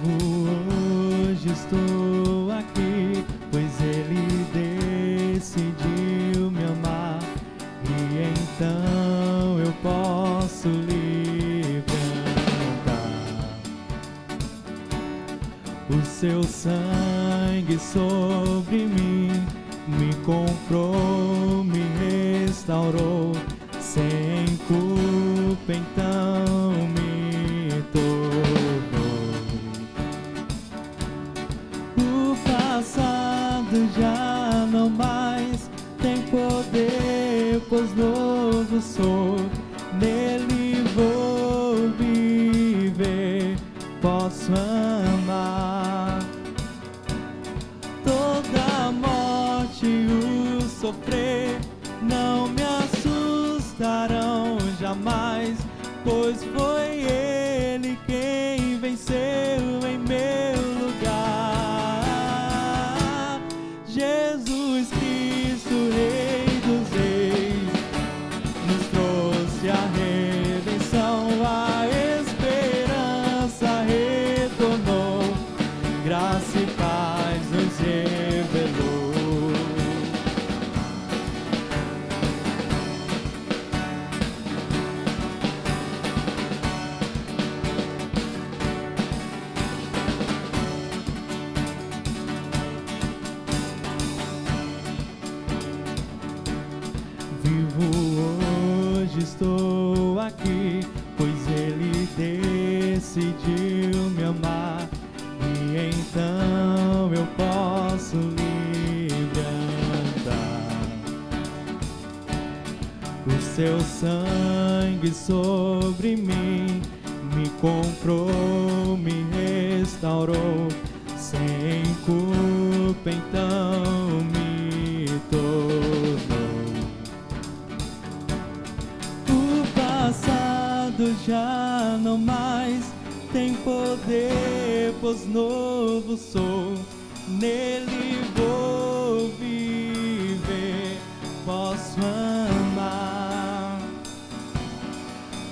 hoje estou aqui, pois Ele decidiu me amar, e então eu posso livre andar. O seu sangue sobre mim me comprou, me restaurou, sem culpa então me tornou. O passado já não mais tem poder, pois novo sou, nele vou viver, posso amar. Toda morte e o sofrer não me assustarão jamais, pois foi Ele quem venceu em meu lugar. Jesus Cristo, Rei dos Reis, nos trouxe a redenção, a esperança retornou, graça e paz nos revelou. Vivo hoje, estou aqui, pois Ele decidiu me amar, e então eu posso livre andar. O seu sangue sobre mim me comprou, me restaurou, sem culpa então me tornou. O passado já não mais tem poder, pois novo sou, nele vou viver, posso amar.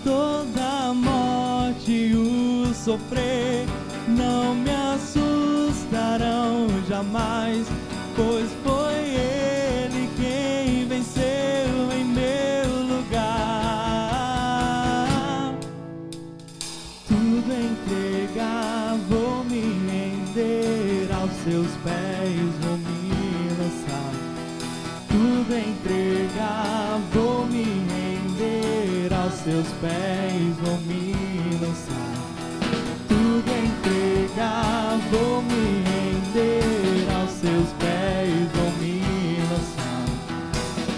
Toda morte e o sofrer não me assustarão jamais, pois foi Ele quem venceu em meu lugar. Tudo entregar, vou me render aos seus pés, vou me lançar. Tudo entregar, vou me render aos seus pés, vou me lançar. Tudo entregar, vou me render aos seus pés, vou me lançar.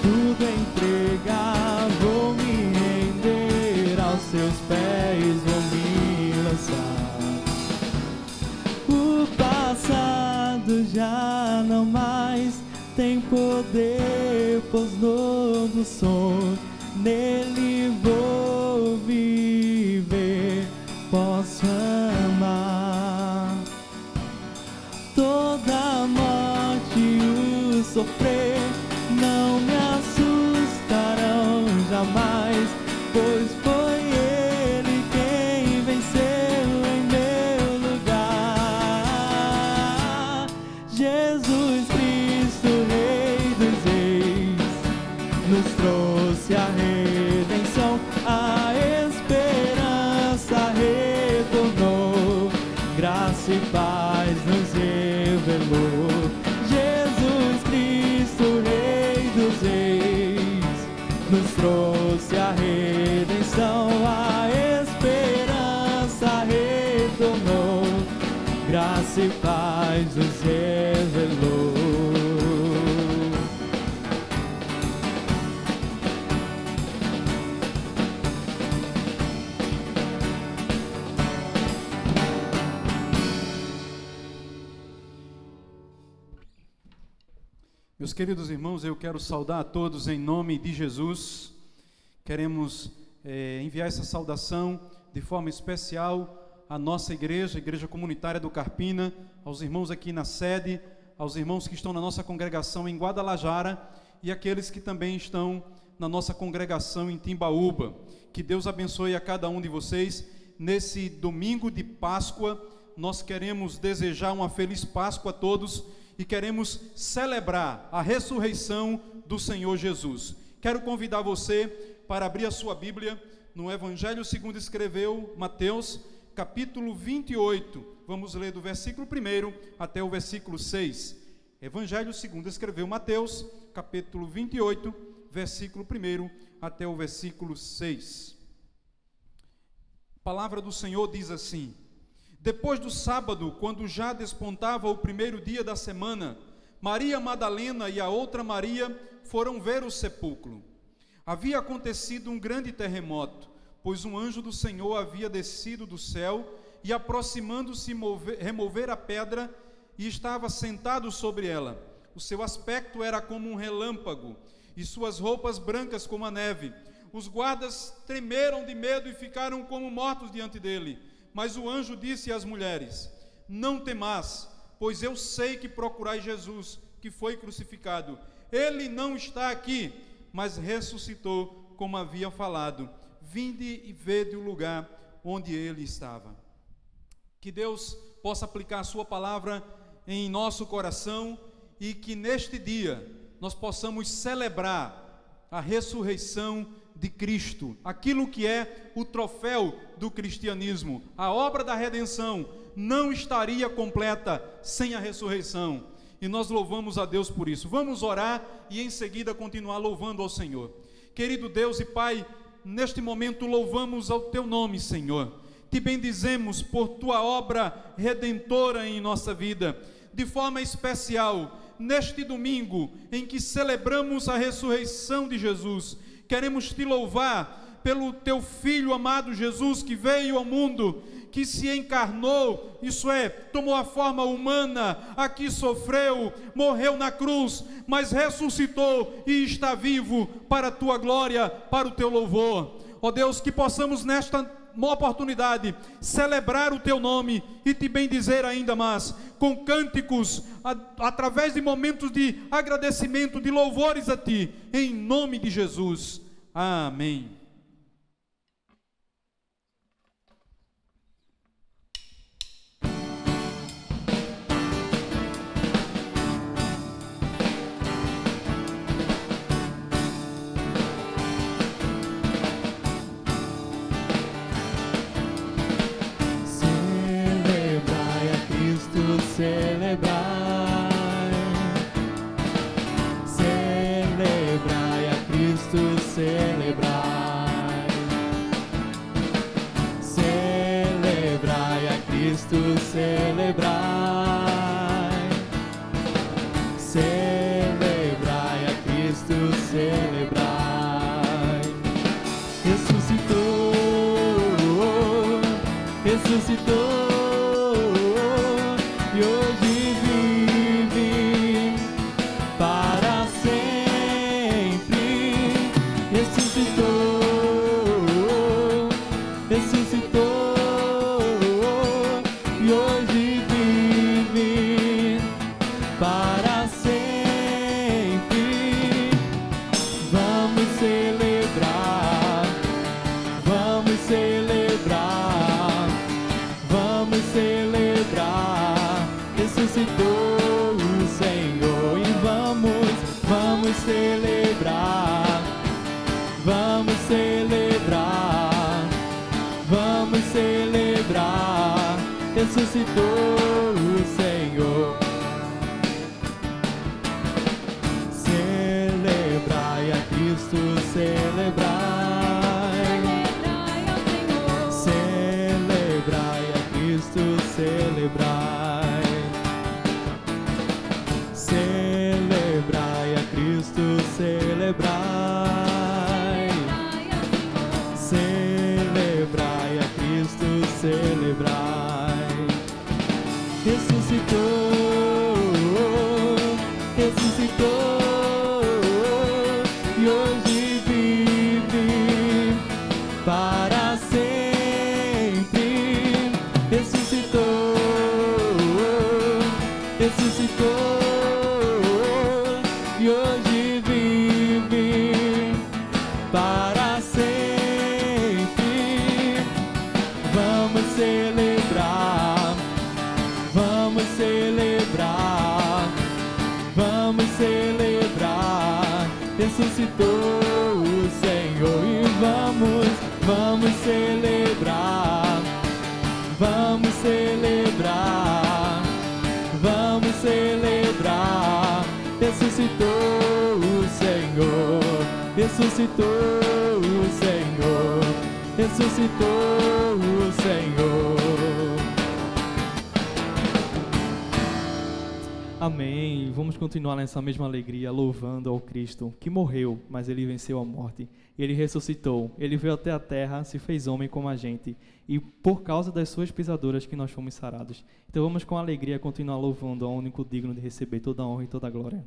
Tudo entregar, vou me render aos seus pés, vou me lançar. O passado já não mais tem poder, pois novo sou, nele vou viver, posso amar. Toda morte e o sofrer não me assustarão jamais, pois foi Ele quem venceu em meu lugar. Jesus Cristo, Rei dos Reis, nos trouxe a redenção, a esperança retornou, graça e paz nos revelou. Jesus Cristo, Rei dos Reis, nos trouxe a redenção, a esperança retornou, graça e paz nos revelou. Meus queridos irmãos, eu quero saudar a todos em nome de Jesus. Queremos enviar essa saudação de forma especial à nossa igreja, Igreja Comunitária do Carpina, aos irmãos aqui na sede, aos irmãos que estão na nossa congregação em Guadalajara e aqueles que também estão na nossa congregação em Timbaúba. Que Deus abençoe a cada um de vocês nesse domingo de Páscoa, nós queremos desejar uma feliz Páscoa a todos e queremos celebrar a ressurreição do Senhor Jesus. Quero convidar você para abrir a sua Bíblia no Evangelho segundo escreveu Mateus, capítulo 28. Vamos ler do versículo 1 até o versículo 6. Evangelho segundo escreveu Mateus, capítulo 28, versículo 1 até o versículo 6. A palavra do Senhor diz assim: depois do sábado, quando já despontava o primeiro dia da semana, Maria Madalena e a outra Maria foram ver o sepulcro. Havia acontecido um grande terremoto, pois um anjo do Senhor havia descido do céu e, aproximando-se, remover a pedra, e estava sentado sobre ela. O seu aspecto era como um relâmpago, e suas roupas brancas como a neve. Os guardas tremeram de medo e ficaram como mortos diante dele. Mas o anjo disse às mulheres: não temais, pois eu sei que procurais Jesus, que foi crucificado. Ele não está aqui, mas ressuscitou, como havia falado. Vinde e vede o lugar onde ele estava. Que Deus possa aplicar a sua palavra em nosso coração e que neste dia nós possamos celebrar a ressurreição de Cristo, aquilo que é o troféu do cristianismo. A obra da redenção não estaria completa sem a ressurreição, e nós louvamos a Deus por isso. Vamos orar e em seguida continuar louvando ao Senhor. Querido Deus e Pai, neste momento louvamos ao Teu nome, Senhor. Te bendizemos por Tua obra redentora em nossa vida, de forma especial, neste domingo em que celebramos a ressurreição de Jesus. Queremos Te louvar pelo Teu Filho amado Jesus, que veio ao mundo, que se encarnou, isso é, tomou a forma humana, aqui sofreu, morreu na cruz, mas ressuscitou e está vivo para a Tua glória, para o Teu louvor. Ó Deus, que possamos nesta oportunidade celebrar o Teu nome e Te bendizer ainda mais, com cânticos, através de momentos de agradecimento, de louvores a Ti, em nome de Jesus. Amém. Celebrai a Cristo, celebrai, celebrai a Cristo, celebrai, celebrai a Cristo, celebrai. Ressuscitou, ressuscitou. E hoje vive para sempre. Ressuscitou, ressuscitou. E hoje vive para sempre. Vamos celebrar, vamos celebrar, vamos celebrar. Ressuscitou o Senhor e vamos celebrar, vamos celebrar, vamos celebrar. Ressuscitou o Senhor. Celebrai a Cristo, celebrai, celebrai a Cristo, celebrai. Celebrai a Cristo, celebrai, celebrai a Cristo, celebrai. Ressuscitou, ressuscitou, e hoje vive para sempre. Ressuscitou, ressuscitou. E hoje vive para sempre. Vamos celebrar, ressuscitou o Senhor. E vamos celebrar, vamos celebrar, vamos celebrar. Ressuscitou o Senhor, ressuscitou o Senhor, ressuscitou o Senhor. Amém. Vamos continuar nessa mesma alegria, louvando ao Cristo que morreu, mas ele venceu a morte. Ele ressuscitou, ele veio até a terra, se fez homem como a gente, e por causa das suas pisaduras que nós fomos sarados. Então vamos com alegria continuar louvando ao único digno de receber toda a honra e toda a glória.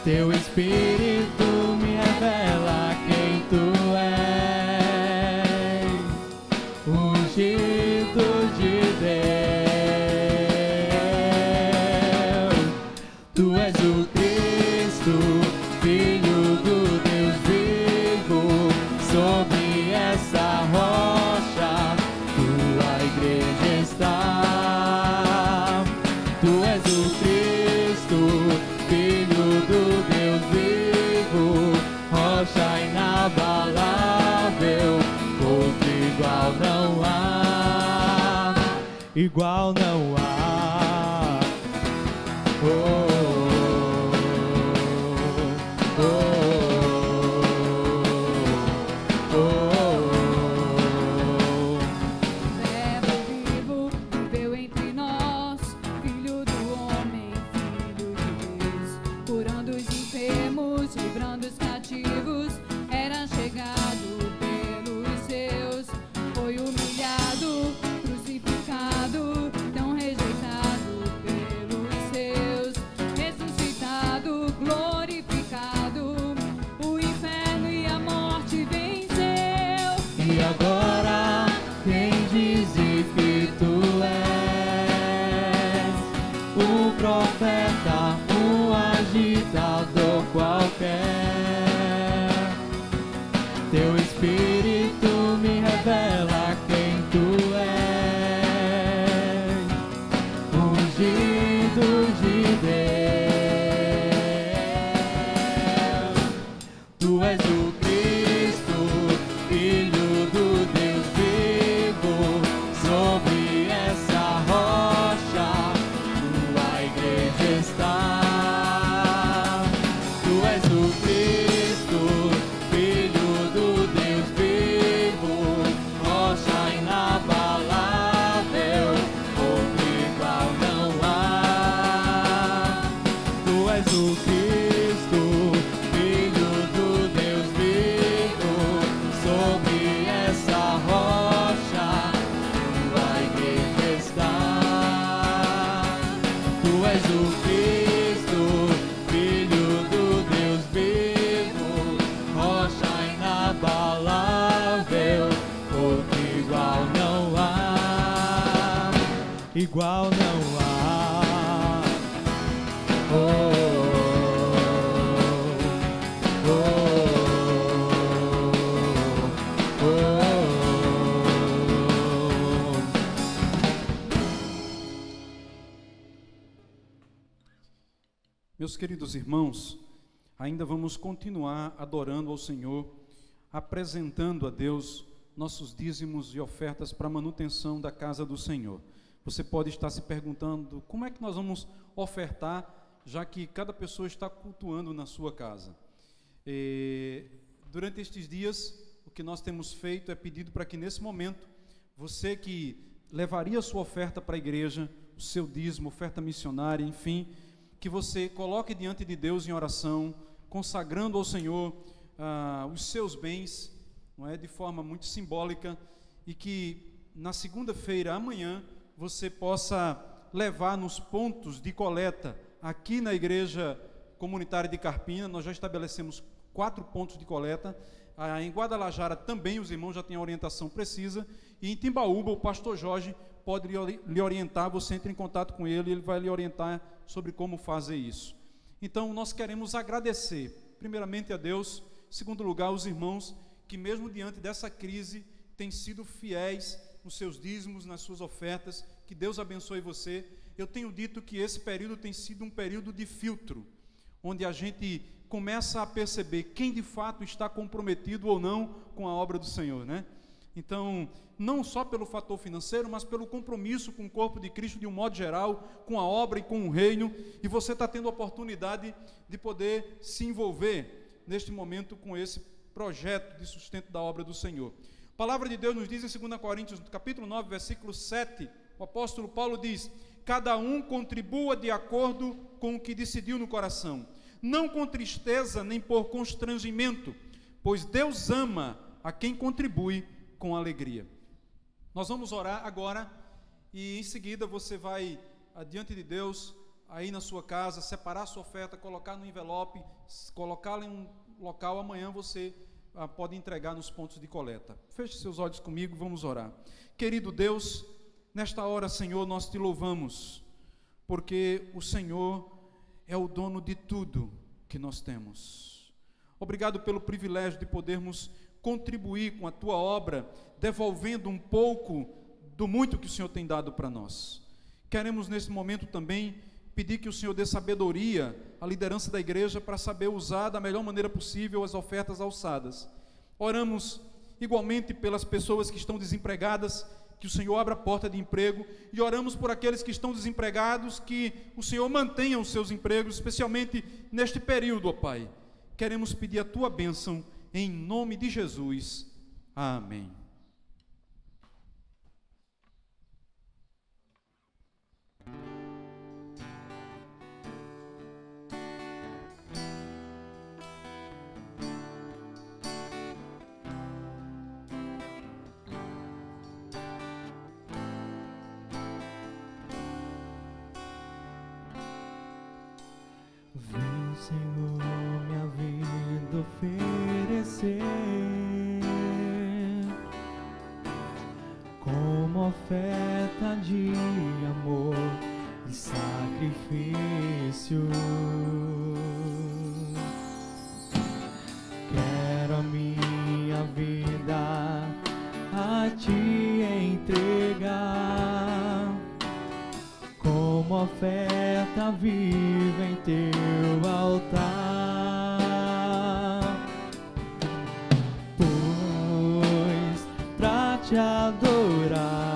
Teu Espírito me revela quem tu és, ungido de Deus. Tu és o Cristo, Filho do Deus vivo. Sobre essa rocha tua igreja está. Tu és o Cristo, Filho do Deus vivo, rocha inabalável, outro igual não há, igual não há. Oh, oh, oh, oh. Verbo vivo viveu entre nós, Filho do homem, Filho de Deus, curando os enfermos, livrando os cativos, era chegado pelos seus, foi humilhado, crucificado, tão rejeitado pelos seus, ressuscitado, glorificado, o inferno e a morte venceu. E agora quem diz que tu és um profeta, um agitador qualquer? Teu Espírito me revela quem tu és, ungido de Deus. Tu és o Cristo, Filho do Deus vivo. Sobre essa rocha tua igreja está. Tu és o Cristo, Filho do Deus vivo, rocha inabalável, outro igual não há. Tu és o Cristo, Filho do Deus vivo, sobre essa rocha tua igreja está. Tu és o Cristo, Filho do Deus vivo, rocha inabalável, outro igual não há, igual não há. Oh, oh, oh, oh. Meus queridos irmãos, ainda vamos continuar adorando ao Senhor, apresentando a Deus nossos dízimos e ofertas para a manutenção da casa do Senhor. Você pode estar se perguntando, como é que nós vamos ofertar já que cada pessoa está cultuando na sua casa. Durante estes dias, o que nós temos feito é pedido para que nesse momento, você que levaria a sua oferta para a igreja, o seu dízimo, oferta missionária, enfim, que você coloque diante de Deus em oração, consagrando ao Senhor os seus bens, não é, de forma muito simbólica, e que na segunda-feira, amanhã, você possa levar nos pontos de coleta aqui na igreja comunitária de Carpina. Nós já estabelecemos 4 pontos de coleta. Em Guadalajara também os irmãos já têm a orientação precisa, e em Timbaúba o pastor Jorge pode lhe orientar. Você entra em contato com ele, ele vai lhe orientar sobre como fazer isso. Então nós queremos agradecer primeiramente a Deus, em segundo lugar os irmãos que mesmo diante dessa crise têm sido fiéis nos seus dízimos, nas suas ofertas. Que Deus abençoe você. Eu tenho dito que esse período tem sido um período de filtro, onde a gente começa a perceber quem de fato está comprometido ou não com a obra do Senhor, né? Então, não só pelo fator financeiro, mas pelo compromisso com o corpo de Cristo de um modo geral, com a obra e com o reino, e você está tendo a oportunidade de poder se envolver neste momento com esse projeto de sustento da obra do Senhor. A palavra de Deus nos diz em 2 Coríntios, capítulo 9, versículo 7, o apóstolo Paulo diz: cada um contribua de acordo com o que decidiu no coração, não com tristeza nem por constrangimento, pois Deus ama a quem contribui com alegria. Nós vamos orar agora e em seguida você vai adiante de Deus, aí na sua casa, separar a sua oferta, colocar no envelope, colocá-la em um local. Amanhã você pode entregar nos pontos de coleta. Feche seus olhos comigo, vamos orar. Querido Deus, nesta hora, Senhor, nós te louvamos, porque o Senhor é o dono de tudo que nós temos. Obrigado pelo privilégio de podermos contribuir com a tua obra, devolvendo um pouco do muito que o Senhor tem dado para nós. Queremos nesse momento também pedir que o Senhor dê sabedoria à liderança da igreja para saber usar da melhor maneira possível as ofertas alçadas. Oramos igualmente pelas pessoas que estão desempregadas, que o Senhor abra a porta de emprego, e oramos por aqueles que estão desempregados, que o Senhor mantenha os seus empregos, especialmente neste período, ó Pai. Queremos pedir a tua bênção em nome de Jesus. Amém. Vem, Senhor, minha vida oferecer como oferta de amor e sacrifício. Quero a minha vida a te entregar como oferta viva em teu altar, pois pra te adorar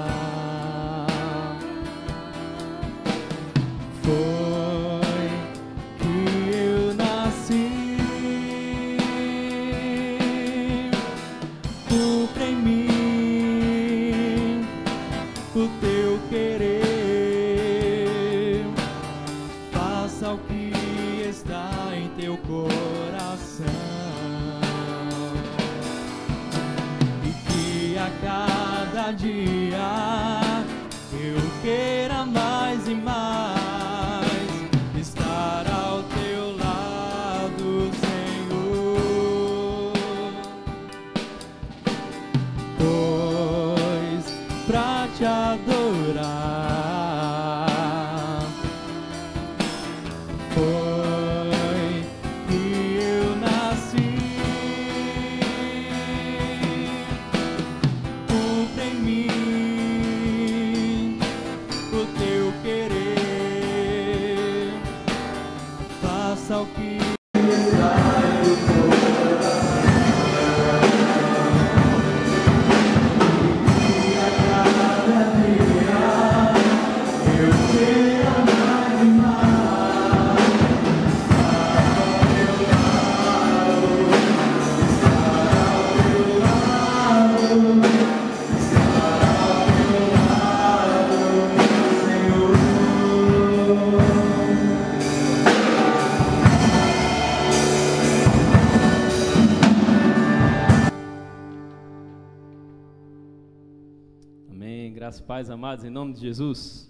foi que eu nasci. Cumpre em mim o teu querer, faça o que está em teu coração, e que a cada dia eu queira mais e mais estar ao teu lado, Senhor, pois pra te adorar foi que eu nasci. Cumpre em mim o teu querer, faça o que eu quero mais e mais Amém. Graças e paz, amados, em nome de Jesus.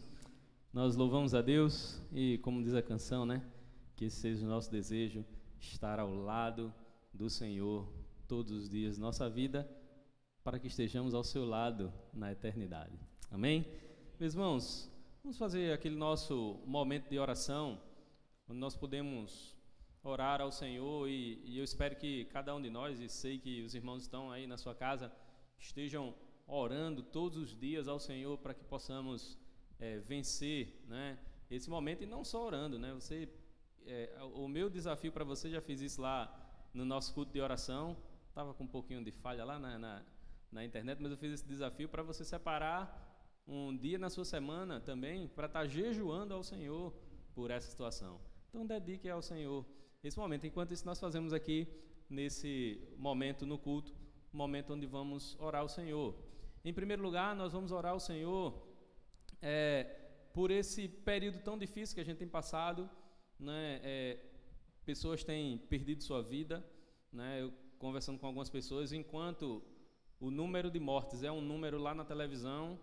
Nós louvamos a Deus e, como diz a canção, né? Que esse seja o nosso desejo, estar ao lado do Senhor todos os dias da nossa vida, para que estejamos ao seu lado na eternidade. Amém? Meus irmãos, vamos fazer aquele nosso momento de oração, onde nós podemos orar ao Senhor e eu espero que cada um de nós, e sei que os irmãos estão aí na sua casa, estejam orando todos os dias ao Senhor para que possamos vencer, né, esse momento, e não só orando, né? O meu desafio para você, já fiz isso lá no nosso culto de oração, estava com um pouquinho de falha lá na internet, mas eu fiz esse desafio para você separar um dia na sua semana também para estar jejuando ao Senhor por essa situação. Então dedique ao Senhor esse momento. Enquanto isso, nós fazemos aqui nesse momento no culto, um momento onde vamos orar ao Senhor. Em primeiro lugar, nós vamos orar ao Senhor por esse período tão difícil que a gente tem passado, né? Pessoas têm perdido sua vida, né? Eu conversando com algumas pessoas, enquanto o número de mortes é um número lá na televisão,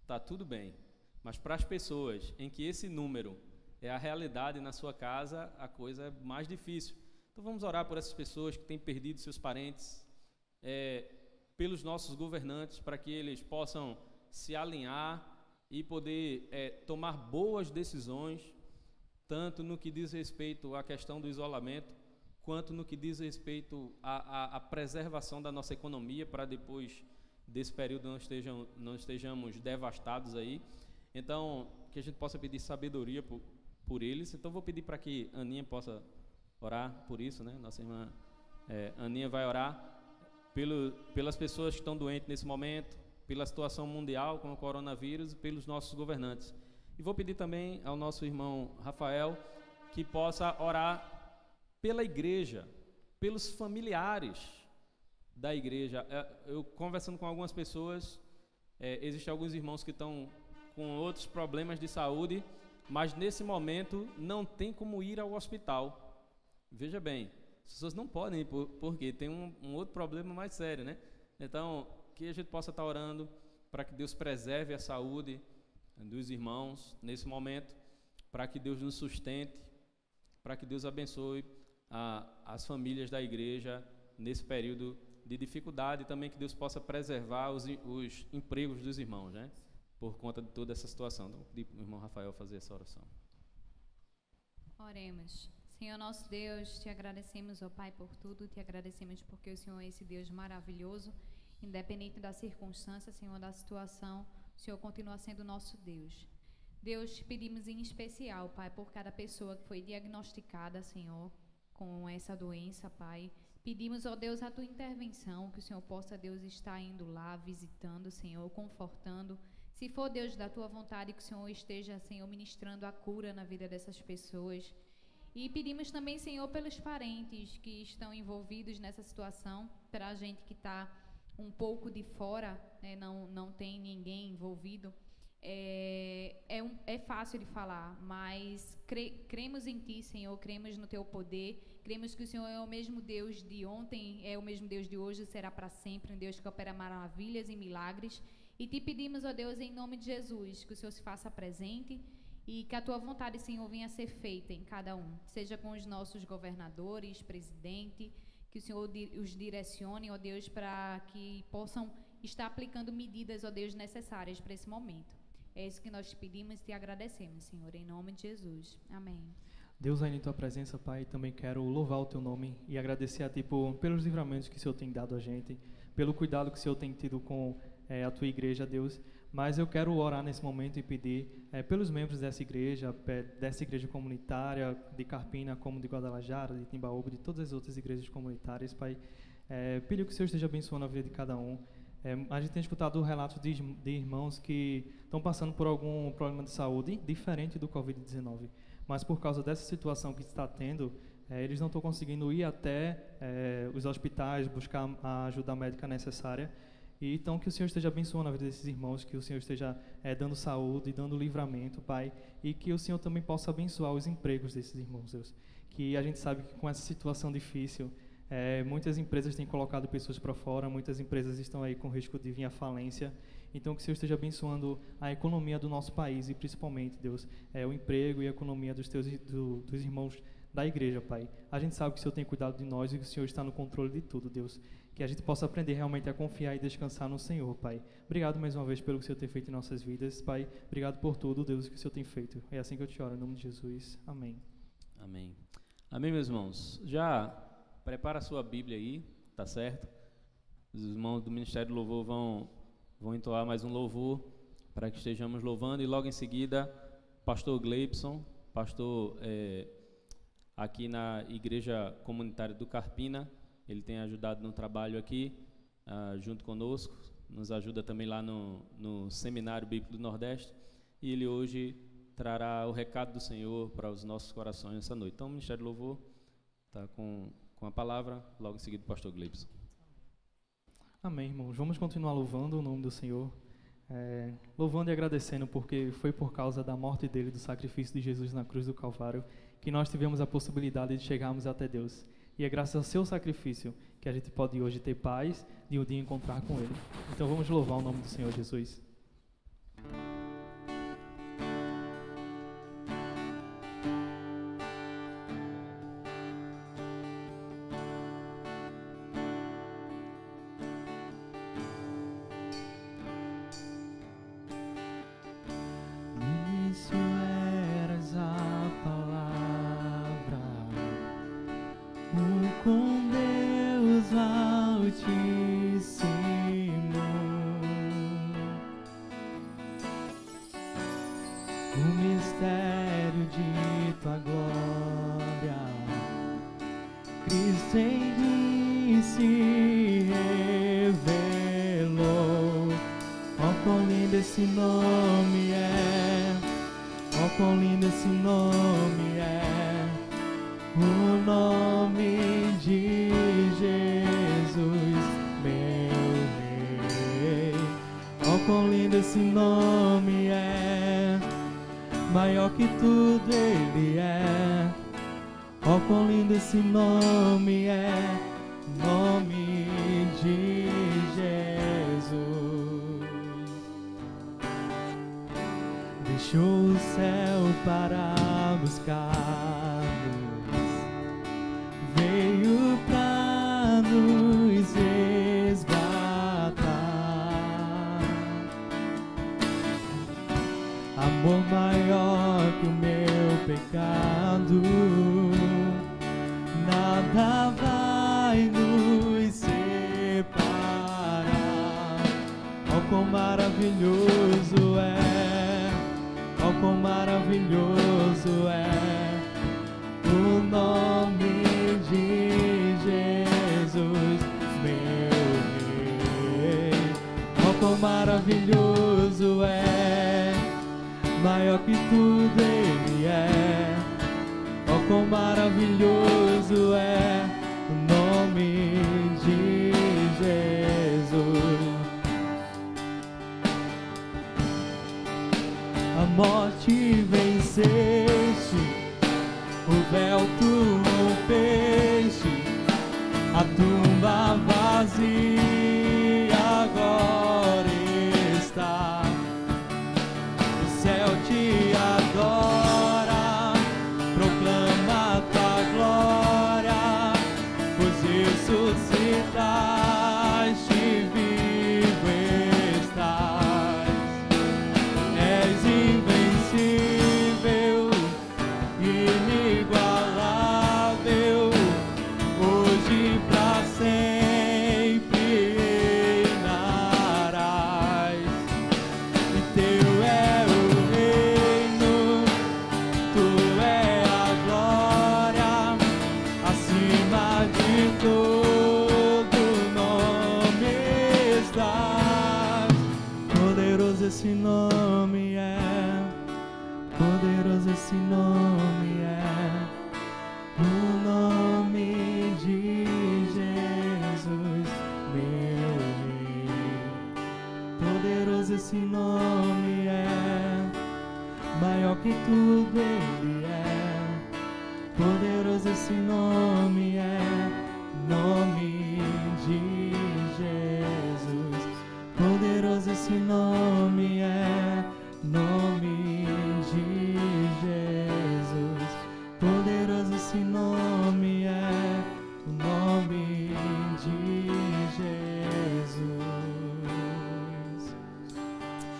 tá tudo bem, mas para as pessoas em que esse número é a realidade na sua casa, a coisa é mais difícil. Então vamos orar por essas pessoas que têm perdido seus parentes, pelos nossos governantes, para que eles possam se alinhar e poder tomar boas decisões, tanto no que diz respeito à questão do isolamento, quanto no que diz respeito à preservação da nossa economia, para depois desse período não estejamos devastados aí. Então, que a gente possa pedir sabedoria por eles. Então, vou pedir para que Aninha possa orar por isso, né? Nossa irmã Aninha vai orar pelas pessoas que estão doentes nesse momento, pela situação mundial com o coronavírus e pelos nossos governantes. E vou pedir também ao nosso irmão Rafael que possa orar pela igreja, pelos familiares da igreja. Eu conversando com algumas pessoas, existem alguns irmãos que estão com outros problemas de saúde, mas nesse momento não tem como ir ao hospital. Veja bem, as pessoas não podem ir porque tem um outro problema mais sério, né? Então, que a gente possa estar orando para que Deus preserve a saúde dos irmãos nesse momento, para que Deus nos sustente, para que Deus abençoe as famílias da igreja nesse período de dificuldade, e também que Deus possa preservar os empregos dos irmãos, né? Por conta de toda essa situação. Então, vou pedir para o irmão Rafael fazer essa oração. Oremos. Senhor nosso Deus, te agradecemos, ó Pai, por tudo, te agradecemos porque o Senhor é esse Deus maravilhoso, independente da circunstância, Senhor, da situação, o Senhor continua sendo nosso Deus. Deus, te pedimos em especial, Pai, por cada pessoa que foi diagnosticada, Senhor, com essa doença, Pai. Pedimos, ó Deus, a tua intervenção, que o Senhor possa, Deus, estar indo lá, visitando, Senhor, confortando. Se for, Deus, da tua vontade, que o Senhor esteja, Senhor, ministrando a cura na vida dessas pessoas. E pedimos também, Senhor, pelos parentes que estão envolvidos nessa situação, para a gente que está um pouco de fora, né, não tem ninguém envolvido. É fácil de falar, mas cremos em Ti, Senhor, cremos no Teu poder, cremos que o Senhor é o mesmo Deus de ontem, é o mesmo Deus de hoje, será para sempre, um Deus que opera maravilhas e milagres. E Te pedimos, ó Deus, em nome de Jesus, que o Senhor se faça presente e que a Tua vontade, Senhor, venha a ser feita em cada um, seja com os nossos governadores, presidente, que o Senhor os direcione, ó Deus, para que possam estar aplicando medidas, ó Deus, necessárias para esse momento. É isso que nós te pedimos e te agradecemos, Senhor, em nome de Jesus. Amém. Deus, aí em Tua presença, Pai, também quero louvar o Teu nome e agradecer a Ti pelos livramentos que o Senhor tem dado a gente, pelo cuidado que o Senhor tem tido com a Tua igreja, Deus. Mas eu quero orar nesse momento e pedir pelos membros dessa igreja comunitária de Carpina, como de Guadalajara, de Timbaúba, de todas as outras igrejas comunitárias, Pai. Pedir que o Senhor esteja abençoando a vida de cada um. A gente tem escutado relatos de irmãos que estão passando por algum problema de saúde diferente do Covid-19, mas por causa dessa situação que está tendo, eles não estão conseguindo ir até os hospitais, buscar a ajuda médica necessária. E então que o Senhor esteja abençoando a vida desses irmãos, que o Senhor esteja dando saúde, dando livramento, Pai, e que o Senhor também possa abençoar os empregos desses irmãos, Deus. Que a gente sabe que com essa situação difícil, Muitas empresas têm colocado pessoas para fora, muitas empresas estão aí com risco de vir à falência. Então, que o Senhor esteja abençoando a economia do nosso país e, principalmente, Deus, o emprego e a economia dos irmãos da igreja, Pai. A gente sabe que o Senhor tem cuidado de nós e que o Senhor está no controle de tudo, Deus. Que a gente possa aprender realmente a confiar e descansar no Senhor, Pai. Obrigado mais uma vez pelo que o Senhor tem feito em nossas vidas, Pai. Obrigado por tudo, Deus, que o Senhor tem feito. É assim que eu te oro, em nome de Jesus. Amém. Amém. Amém, meus irmãos. Já prepara a sua Bíblia aí, tá certo? Os irmãos do Ministério do Louvor vão entoar mais um louvor para que estejamos louvando. E logo em seguida, pastor Gleibson, pastor aqui na Igreja Comunitária do Carpina, ele tem ajudado no trabalho aqui, junto conosco, nos ajuda também lá no Seminário Bíblico do Nordeste, e ele hoje trará o recado do Senhor para os nossos corações essa noite. Então, o Ministério do Louvor está com a palavra, logo em seguida o pastor Gleibson. Amém, irmãos. Vamos continuar louvando o nome do Senhor, louvando e agradecendo, porque foi por causa da morte dele, do sacrifício de Jesus na cruz do Calvário, que nós tivemos a possibilidade de chegarmos até Deus. E é graças ao seu sacrifício que a gente pode hoje ter paz e um dia encontrar com Ele. Então vamos louvar o nome do Senhor Jesus. Com Deus Altíssimo, o mistério de tua glória, Cristo em mim se revelou. Oh, quão lindo esse nome é, oh, quão lindo esse nome é, o nome de Jesus, meu Rei. Oh, quão lindo esse nome é, maior que tudo Ele é. Oh, quão lindo esse nome é, nome de Jesus. Deixou o céu para buscar-nos, veio pra nos resgatar. Amor maior que o meu pecado, nada vai nos separar. Oh, quão maravilhoso é, oh, quão maravilhoso é o nome de Jesus, meu Rei. Oh, quão maravilhoso é, maior que tudo Ele é. Oh, quão maravilhoso é o nome de Jesus. A morte venceste, o véu tu rompeste, a tumba vazia agora está. O céu te adora, proclama tua glória, pois ressuscitaste, vivo estás. És invencível, inigualável, hoje pra sempre reinarás. E teu é o reino, tu é a glória, acima de todo nome estás. Poderoso esse nome é, poderoso esse nome é, o nome de Jesus, meu Rei. Poderoso esse nome é, maior que tudo Ele é. Poderoso esse nome é, nome de Jesus. Poderoso esse nome é, nome de Jesus. Poderoso esse nome é, o nome de Jesus.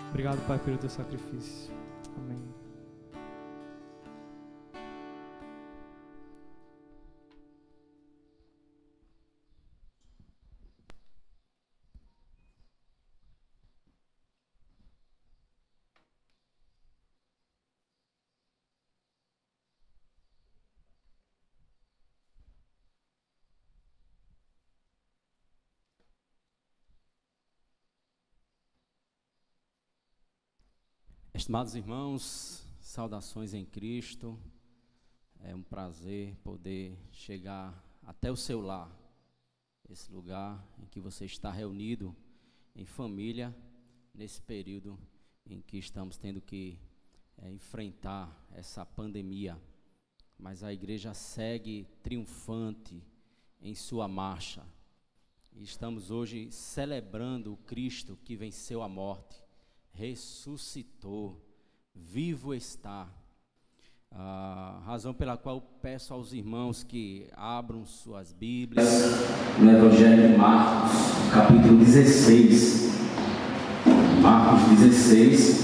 Obrigado, Pai, pelo teu sacrifício. Amém. Estimados irmãos, saudações em Cristo. É um prazer poder chegar até o seu lar, esse lugar em que você está reunido em família, nesse período em que estamos tendo que enfrentar essa pandemia. Mas a igreja segue triunfante em sua marcha. E estamos hoje celebrando o Cristo que venceu a morte, ressuscitou, vivo está. A razão pela qual eu peço aos irmãos que abram suas Bíblias no Evangelho de Marcos, capítulo 16. Marcos 16.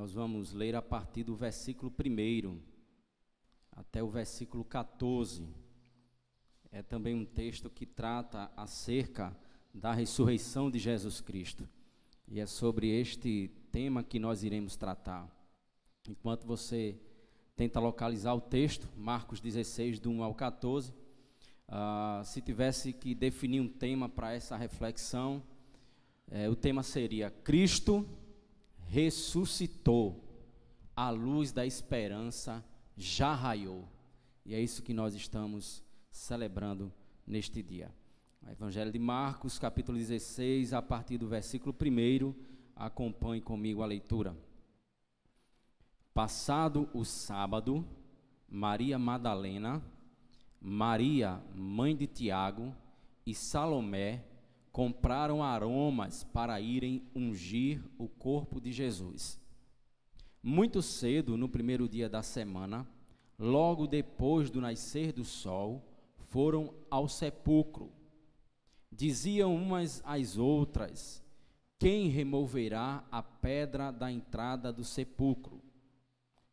Nós vamos ler a partir do versículo 1 até o versículo 14. É também um texto que trata acerca da ressurreição de Jesus Cristo. E é sobre este tema que nós iremos tratar. Enquanto você tenta localizar o texto, Marcos 16, do 1 ao 14, se tivesse que definir um tema para essa reflexão, o tema seria: Cristo ressuscitou, a luz da esperança já raiou. E é isso que nós estamos celebrando neste dia. O Evangelho de Marcos, capítulo 16, a partir do versículo 1, acompanhe comigo a leitura. Passado o sábado, Maria Madalena, Maria, mãe de Tiago, e Salomé compraram aromas para irem ungir o corpo de Jesus. Muito cedo, no primeiro dia da semana, logo depois do nascer do sol, foram ao sepulcro. Diziam umas às outras: quem removerá a pedra da entrada do sepulcro?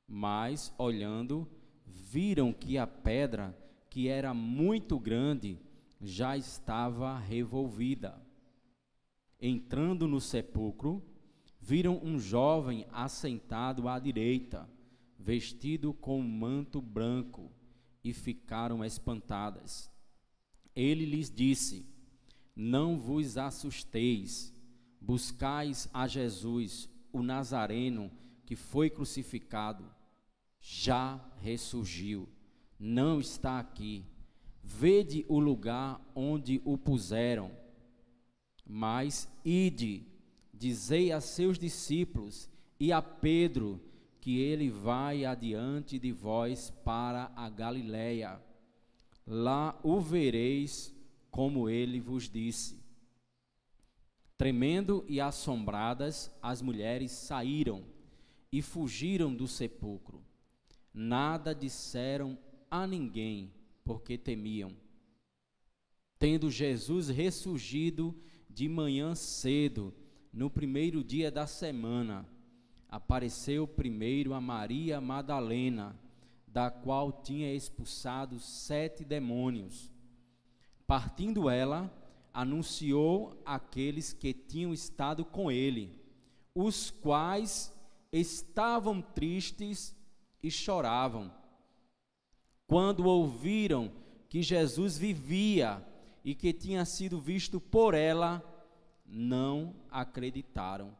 Mas, olhando, viram que a pedra, que era muito grande, já estava revolvida. Entrando no sepulcro, viram um jovem assentado à direita, vestido com um manto branco, e ficaram espantadas. Ele lhes disse: não vos assusteis, buscais a Jesus, o Nazareno, que foi crucificado. Já ressurgiu, não está aqui. Vede o lugar onde o puseram. Mas ide, dizei a seus discípulos e a Pedro, que ele vai adiante de vós para a Galileia. Lá o vereis, como ele vos disse. Tremendo e assombradas, as mulheres saíram e fugiram do sepulcro. Nada disseram a ninguém, porque temiam. Tendo Jesus ressurgido de manhã cedo, no primeiro dia da semana, apareceu primeiro a Maria Madalena, da qual tinha expulsado 7 demônios. Partindo ela, anunciou àqueles que tinham estado com ele, os quais estavam tristes e choravam. Quando ouviram que Jesus vivia e que tinha sido visto por ela, não acreditaram.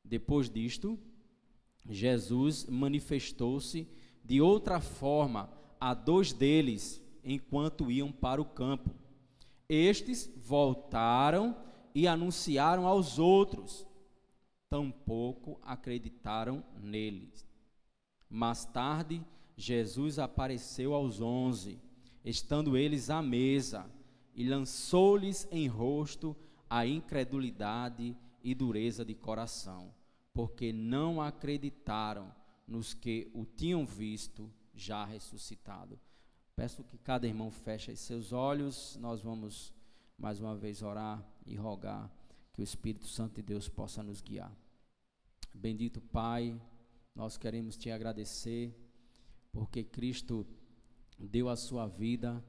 Depois disto, Jesus manifestou-se de outra forma a 2 deles, enquanto iam para o campo. Estes voltaram e anunciaram aos outros. Tampouco acreditaram neles. Mais tarde, Jesus apareceu aos 11 estando eles à mesa, e lançou-lhes em rosto a incredulidade e dureza de coração, porque não acreditaram nos que o tinham visto já ressuscitado. Peço que cada irmão feche seus olhos. Nós vamos mais uma vez orar e rogar que o Espírito Santo de Deus possa nos guiar. Bendito Pai, nós queremos te agradecer, porque Cristo deu a sua vida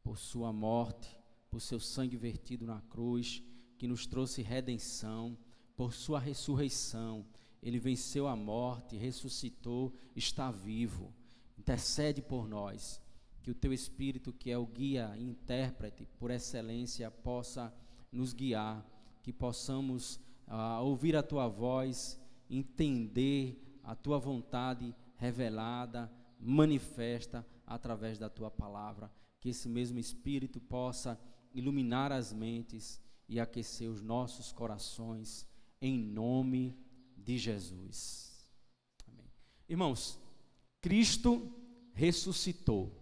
por sua morte, por seu sangue vertido na cruz, que nos trouxe redenção, por sua ressurreição. Ele venceu a morte, ressuscitou, está vivo. Intercede por nós, que o teu Espírito, que é o guia e intérprete por excelência, possa nos guiar, que possamos ouvir a tua voz, entender a tua vontade revelada, manifesta através da tua palavra, que esse mesmo Espírito possa iluminar as mentes e aquecer os nossos corações, em nome de Jesus. Amém. Irmãos, Cristo ressuscitou,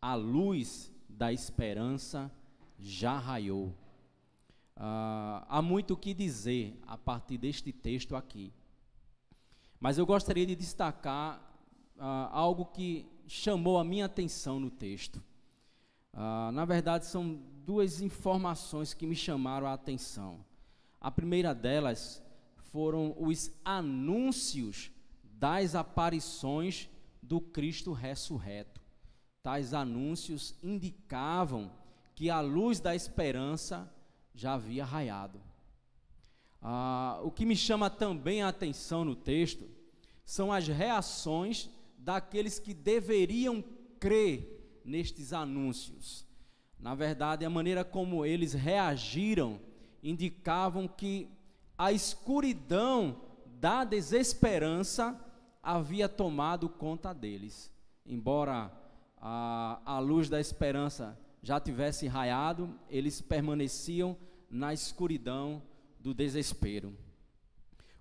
a luz da esperança já raiou. Há muito o que dizer a partir deste texto aqui, mas eu gostaria de destacar algo que chamou a minha atenção no texto. Na verdade, são duas informações que me chamaram a atenção. A primeira delas foram os anúncios das aparições do Cristo ressurreto. Tais anúncios indicavam que a luz da esperança já havia raiado. O que me chama também a atenção no texto são as reações daqueles que deveriam crer nestes anúncios. Na verdade, a maneira como eles reagiram indicavam que a escuridão da desesperança havia tomado conta deles. Embora a luz da esperança já tivesse raiado, eles permaneciam na escuridão do desespero.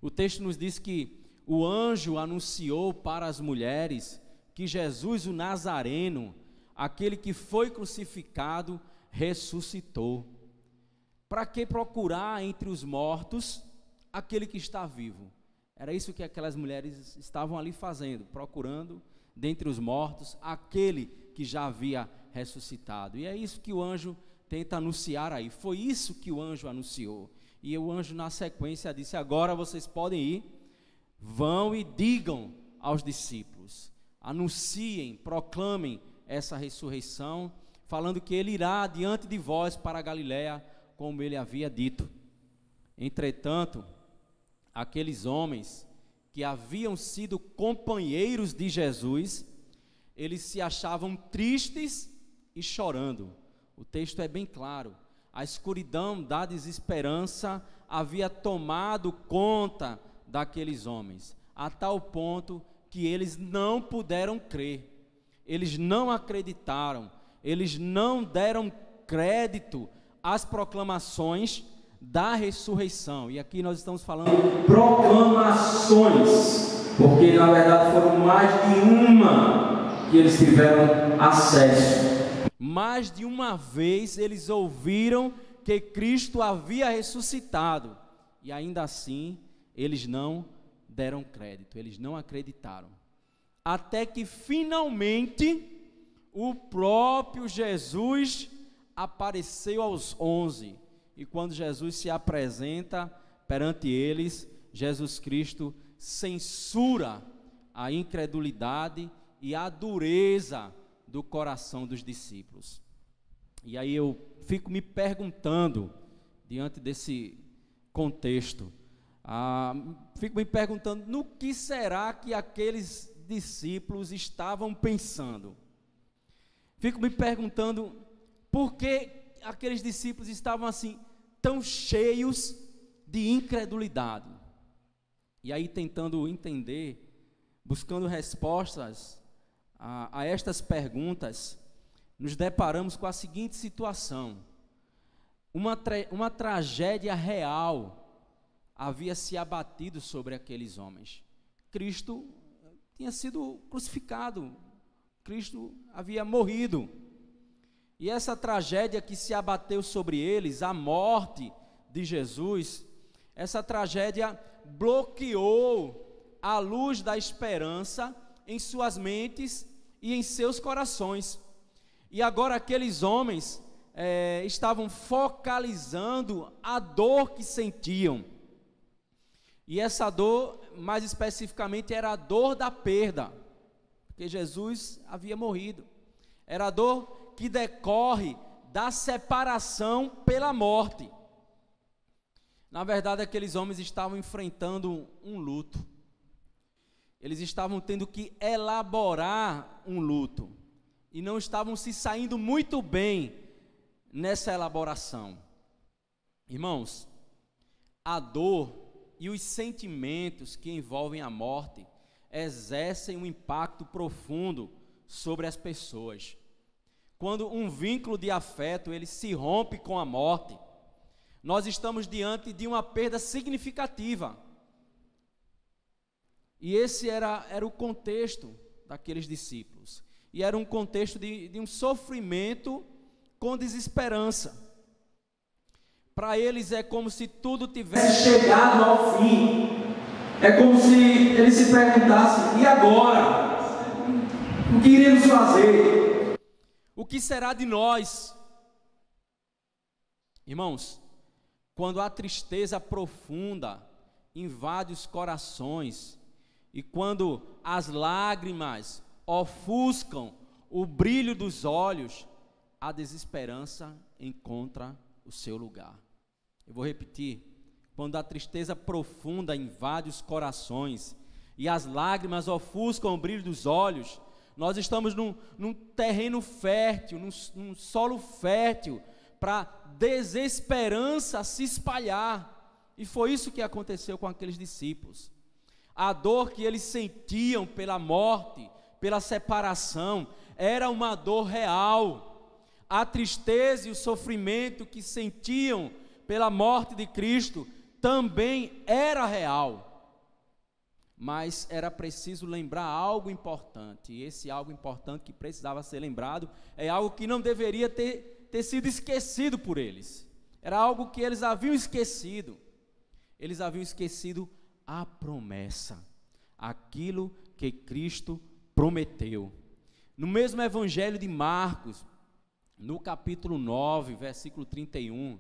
O texto nos diz que o anjo anunciou para as mulheres que Jesus, o Nazareno, aquele que foi crucificado, ressuscitou. Para que procurar entre os mortos aquele que está vivo? Era isso que aquelas mulheres estavam ali fazendo, procurando dentre os mortos aquele que já havia ressuscitado. E é isso que o anjo tenta anunciar aí. Foi isso que o anjo anunciou. E o anjo, na sequência, disse: agora vocês podem ir, vão e digam aos discípulos, anunciem, proclamem essa ressurreição, falando que ele irá diante de vós para a Galiléia, como ele havia dito. Entretanto, aqueles homens que haviam sido companheiros de Jesus, eles se achavam tristes e chorando. O texto é bem claro. A escuridão da desesperança havia tomado conta daqueles homens, a tal ponto que eles não puderam crer, eles não acreditaram, eles não deram crédito às proclamações da ressurreição. E aqui nós estamos falando de proclamações, porque na verdade foram mais de uma que eles tiveram acesso. Mais de uma vez eles ouviram que Cristo havia ressuscitado, e ainda assim eles não deram crédito, eles não acreditaram. Até que finalmente o próprio Jesus apareceu aos 11. E quando Jesus se apresenta perante eles, Jesus Cristo censura a incredulidade e a dureza do coração dos discípulos. E aí eu fico me perguntando, diante desse contexto, fico me perguntando no que será que aqueles discípulos estavam pensando. Fico me perguntando por que aqueles discípulos estavam assim, tão cheios de incredulidade. E aí, tentando entender, buscando respostas a estas perguntas, nos deparamos com a seguinte situação: uma tragédia real havia se abatido sobre aqueles homens. Cristo tinha sido crucificado, Cristo havia morrido, E essa tragédia que se abateu sobre eles, a morte de Jesus, essa tragédia bloqueou a luz da esperança em suas mentes e em seus corações. E agora aqueles homens estavam focalizando a dor que sentiam. E essa dor, mais especificamente, era a dor da perda, porque Jesus havia morrido. Era a dor que decorre da separação pela morte. Na verdade, aqueles homens estavam enfrentando um luto. Eles estavam tendo que elaborar um luto. E não estavam se saindo muito bem nessa elaboração. Irmãos, a dor e os sentimentos que envolvem a morte exercem um impacto profundo sobre as pessoas. Quando um vínculo de afeto ele se rompe com a morte, nós estamos diante de uma perda significativa. E esse era o contexto daqueles discípulos. E era um contexto de um sofrimento com desesperança. Para eles é como se tudo tivesse chegado ao fim. É como se eles se perguntassem: e agora? O que iremos fazer? O que será de nós? Irmãos, quando a tristeza profunda invade os corações e quando as lágrimas ofuscam o brilho dos olhos, a desesperança encontra o seu lugar. Eu vou repetir: quando a tristeza profunda invade os corações e as lágrimas ofuscam o brilho dos olhos, nós estamos num terreno fértil, num solo fértil, para desesperança se espalhar. E foi isso que aconteceu com aqueles discípulos. A dor que eles sentiam pela morte, pela separação, era uma dor real. A tristeza e o sofrimento que sentiam pela morte de Cristo também era real. Mas era preciso lembrar algo importante, e esse algo importante que precisava ser lembrado é algo que não deveria ter sido esquecido por eles. Era algo que eles haviam esquecido. Eles haviam esquecido a promessa, aquilo que Cristo prometeu. No mesmo Evangelho de Marcos, no capítulo 9, versículo 31,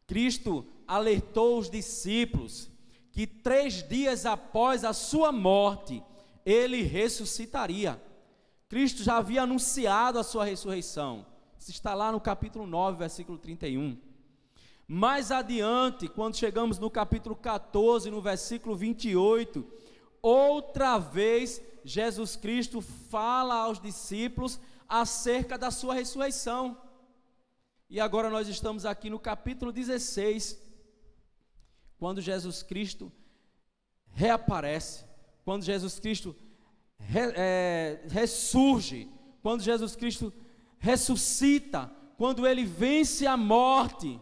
Cristo alertou os discípulos que 3 dias após a sua morte, ele ressuscitaria. Cristo já havia anunciado a sua ressurreição. Isso está lá no capítulo 9, versículo 31. Mais adiante, quando chegamos no capítulo 14, no versículo 28, outra vez Jesus Cristo fala aos discípulos acerca da sua ressurreição. E agora nós estamos aqui no capítulo 16, quando Jesus Cristo reaparece, quando Jesus Cristo ressurge, quando Jesus Cristo ressuscita, quando ele vence a morte,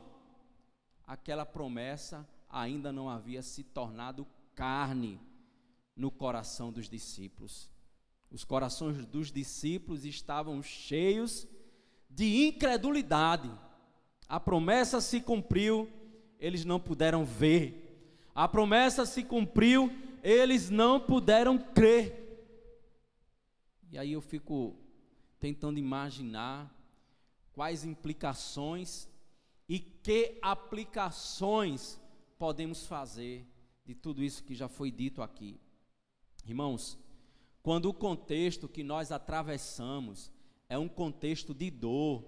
aquela promessa ainda não havia se tornado carne no coração dos discípulos. Os corações dos discípulos estavam cheios de incredulidade. A promessa se cumpriu, eles não puderam ver. A promessa se cumpriu, eles não puderam crer. E aí eu fico tentando imaginar quais implicações e que aplicações podemos fazer de tudo isso que já foi dito aqui. Irmãos, quando o contexto que nós atravessamos é um contexto de dor,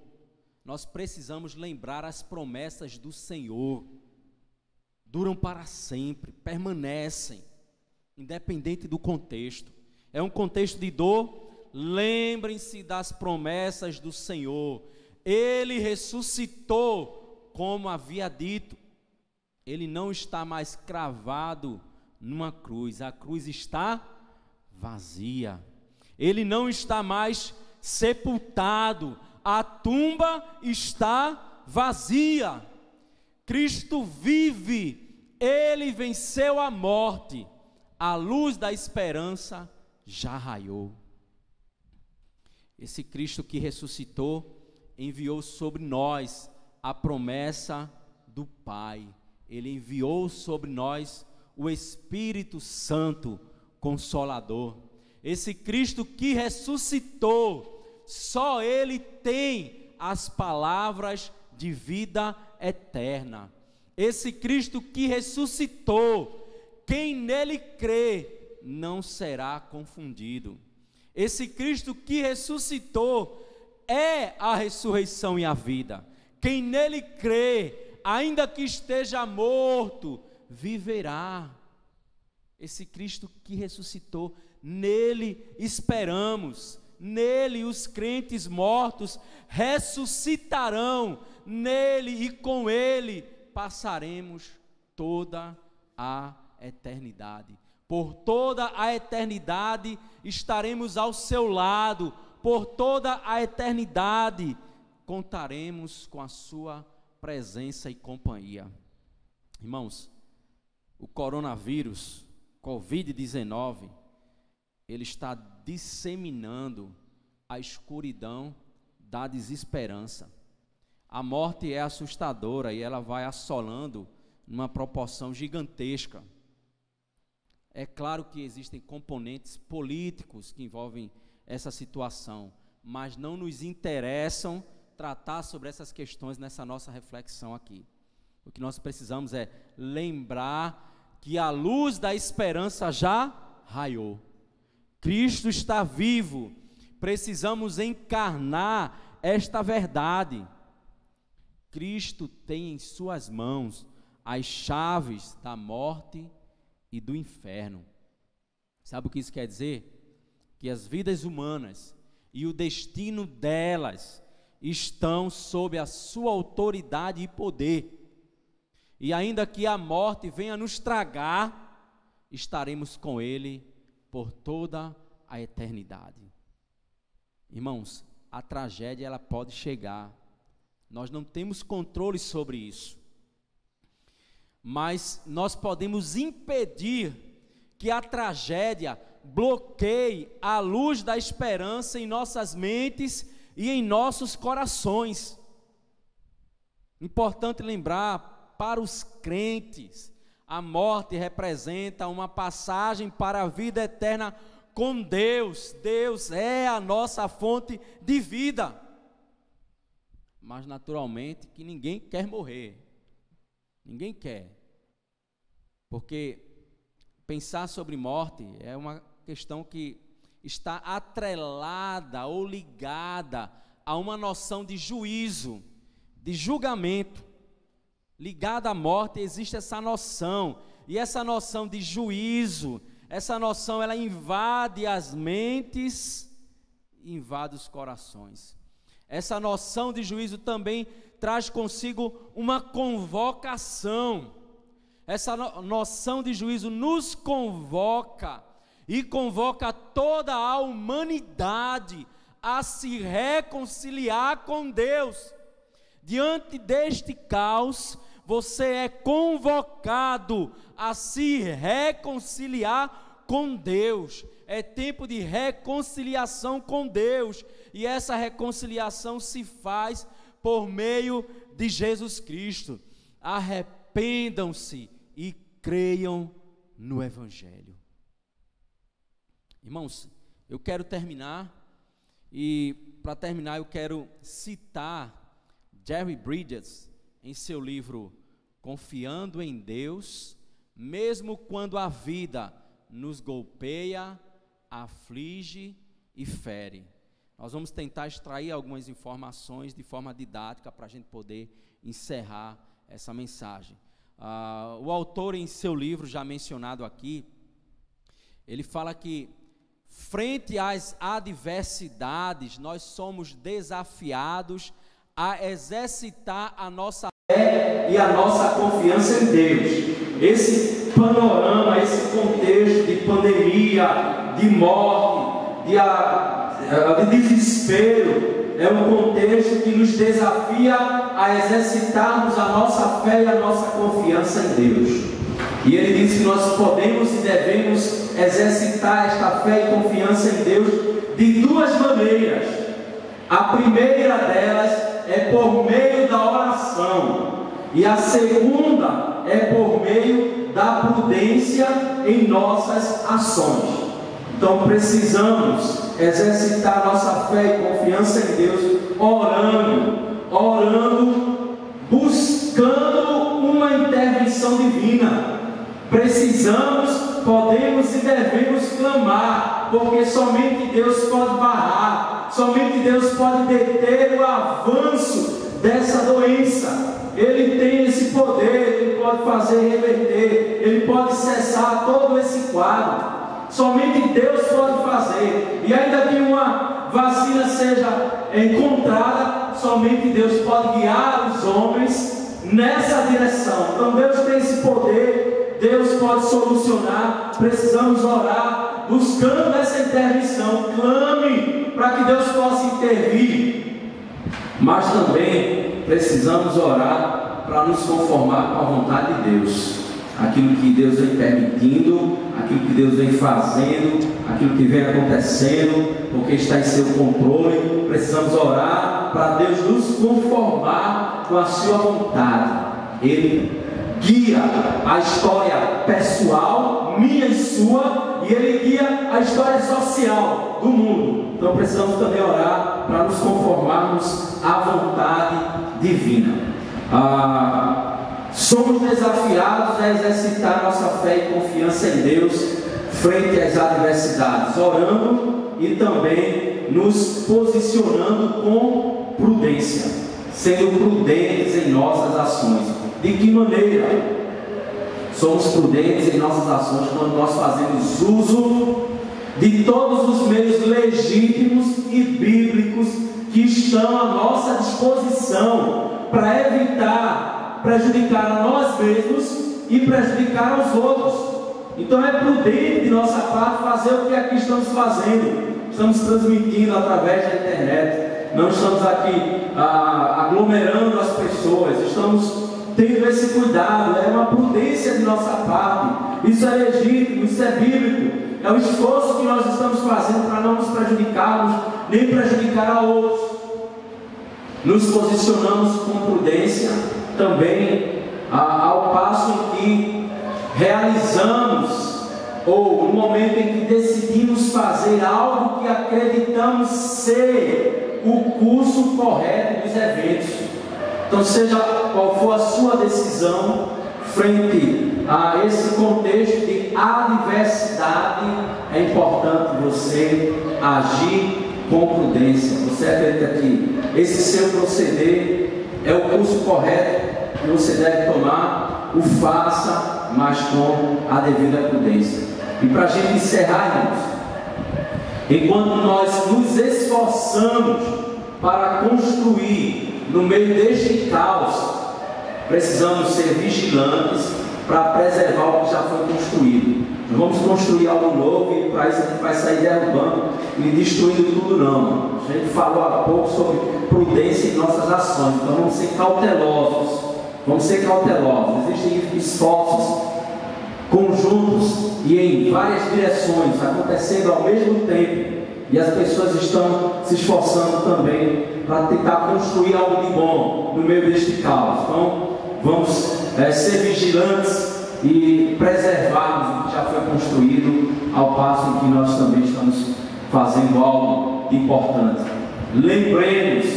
nós precisamos lembrar as promessas do Senhor. Duram para sempre, permanecem, independente do contexto. É um contexto de dor, lembrem-se das promessas do Senhor. Ele ressuscitou, como havia dito. Ele não está mais cravado numa cruz, a cruz está vazia. Ele não está mais sepultado, a tumba está vazia. Cristo vive, ele venceu a morte, a luz da esperança já raiou. Esse Cristo que ressuscitou, enviou sobre nós a promessa do Pai. Ele enviou sobre nós o Espírito Santo Consolador. Esse Cristo que ressuscitou, só Ele tem as palavras de vida eterna. Esse Cristo que ressuscitou, quem nele crê não será confundido. Esse Cristo que ressuscitou é a ressurreição e a vida. Quem nele crê, ainda que esteja morto, viverá. Esse Cristo que ressuscitou, nele esperamos, nele os crentes mortos ressuscitarão, nele e com ele passaremos toda a eternidade. Por toda a eternidade estaremos ao seu lado, por toda a eternidade contaremos com a sua presença e companhia. Irmãos, o coronavírus, Covid-19, ele está disseminando a escuridão da desesperança. A morte é assustadora e ela vai assolando numa proporção gigantesca. É claro que existem componentes políticos que envolvem essa situação, mas não nos interessam tratar sobre essas questões nessa nossa reflexão aqui. O que nós precisamos é lembrar que a luz da esperança já raiou. Cristo está vivo. Precisamos encarnar esta verdade. Cristo tem em suas mãos as chaves da morte e do inferno. Sabe o que isso quer dizer? Que as vidas humanas e o destino delas estão sob a sua autoridade e poder. E ainda que a morte venha nos tragar, estaremos com Ele por toda a eternidade. Irmãos, a tragédia ela pode chegar. Nós não temos controle sobre isso. Mas nós podemos impedir que a tragédia bloqueie a luz da esperança em nossas mentes e em nossos corações. Importante lembrar, para os crentes, a morte representa uma passagem para a vida eterna com Deus. Deus é a nossa fonte de vida. Mas naturalmente que ninguém quer morrer. Ninguém quer. Porque pensar sobre morte é uma questão que está atrelada ou ligada a uma noção de juízo, de julgamento. Ligada à morte existe essa noção, e essa noção de juízo, essa noção ela invade as mentes, invade os corações. Essa noção de juízo também traz consigo uma convocação. Essa noção de juízo nos convoca e convoca toda a humanidade a se reconciliar com Deus. Diante deste caos, você é convocado a se reconciliar com Deus. É tempo de reconciliação com Deus, e essa reconciliação se faz por meio de Jesus Cristo. Arrependam-se e creiam no Evangelho. Irmãos, eu quero terminar, e para terminar eu quero citar Jerry Bridges em seu livro Confiando em Deus, mesmo quando a vida nos golpeia, aflige e fere. Nós vamos tentar extrair algumas informações de forma didática para a gente poder encerrar essa mensagem. O autor, em seu livro já mencionado aqui, ele fala que frente às adversidades nós somos desafiados a exercitar a nossa fé e a nossa confiança em Deus. Esse panorama, esse contexto de pandemia, de morte, de desespero, é um contexto que nos desafia a exercitarmos a nossa fé e a nossa confiança em Deus. E ele diz que nós podemos e devemos exercitar esta fé e confiança em Deus de duas maneiras. A primeira delas é por meio da oração, e a segunda é por meio da prudência em nossas ações. Então precisamos exercitar nossa fé e confiança em Deus, orando, buscando uma intervenção divina. Precisamos, podemos e devemos clamar, porque somente Deus pode barrar, somente Deus pode deter o avanço dessa doença. Ele tem esse poder, Ele pode fazer reverter, Ele pode cessar todo esse quadro. Somente Deus pode fazer. E ainda que uma vacina seja encontrada, somente Deus pode guiar os homens nessa direção. Então Deus tem esse poder, Deus pode solucionar. Precisamos orar, buscando essa intervenção. Clame para que Deus possa intervir. Mas também precisamos orar para nos conformar com a vontade de Deus. Aquilo que Deus vem permitindo, aquilo que Deus vem fazendo, aquilo que vem acontecendo, porque está em seu controle. Precisamos orar para Deus nos conformar com a sua vontade. Ele guia a história pessoal, minha e sua, e Ele guia a história social do mundo. Então precisamos também orar para nos conformarmos à vontade divina. Somos desafiados a exercitar nossa fé e confiança em Deus frente às adversidades, orando e também nos posicionando com prudência, sendo prudentes em nossas ações. De que maneira? Somos prudentes em nossas ações quando nós fazemos uso de todos os meios legítimos e bíblicos que estão à nossa disposição para evitar prejudicar a nós mesmos e prejudicar os outros. Então é prudente de nossa parte fazer o que aqui estamos fazendo. Estamos transmitindo através da internet, não estamos aqui aglomerando as pessoas, estamos tendo esse cuidado. É uma prudência de nossa parte. Isso é legítimo, isso é bíblico. É o esforço que nós estamos fazendo para não nos prejudicarmos, nem prejudicar a outros. Nos posicionamos com prudência também ao passo em que realizamos, ou no momento em que decidimos fazer algo que acreditamos ser o curso correto dos eventos. Então, seja qual for a sua decisão frente a esse contexto de adversidade, é importante você agir com prudência. Você acredita que esse seu proceder é o curso correto que você deve tomar? O faça, mas com a devida prudência. E para a gente encerrar, irmãos, enquanto nós nos esforçamos para construir no meio deste caos, precisamos ser vigilantes para preservar o que já foi construído. Não vamos construir algo novo e para isso a gente vai sair derrubando e destruindo tudo, não. A gente falou há pouco sobre prudência em nossas ações, então vamos ser cautelosos. Vamos ser cautelosos. Existem esforços conjuntos e em várias direções acontecendo ao mesmo tempo, e as pessoas estão se esforçando também para tentar construir algo de bom no meio deste caos. Então vamos ser vigilantes e preservarmos o que já foi construído, ao passo em que nós também estamos fazendo algo importante. Lembremos,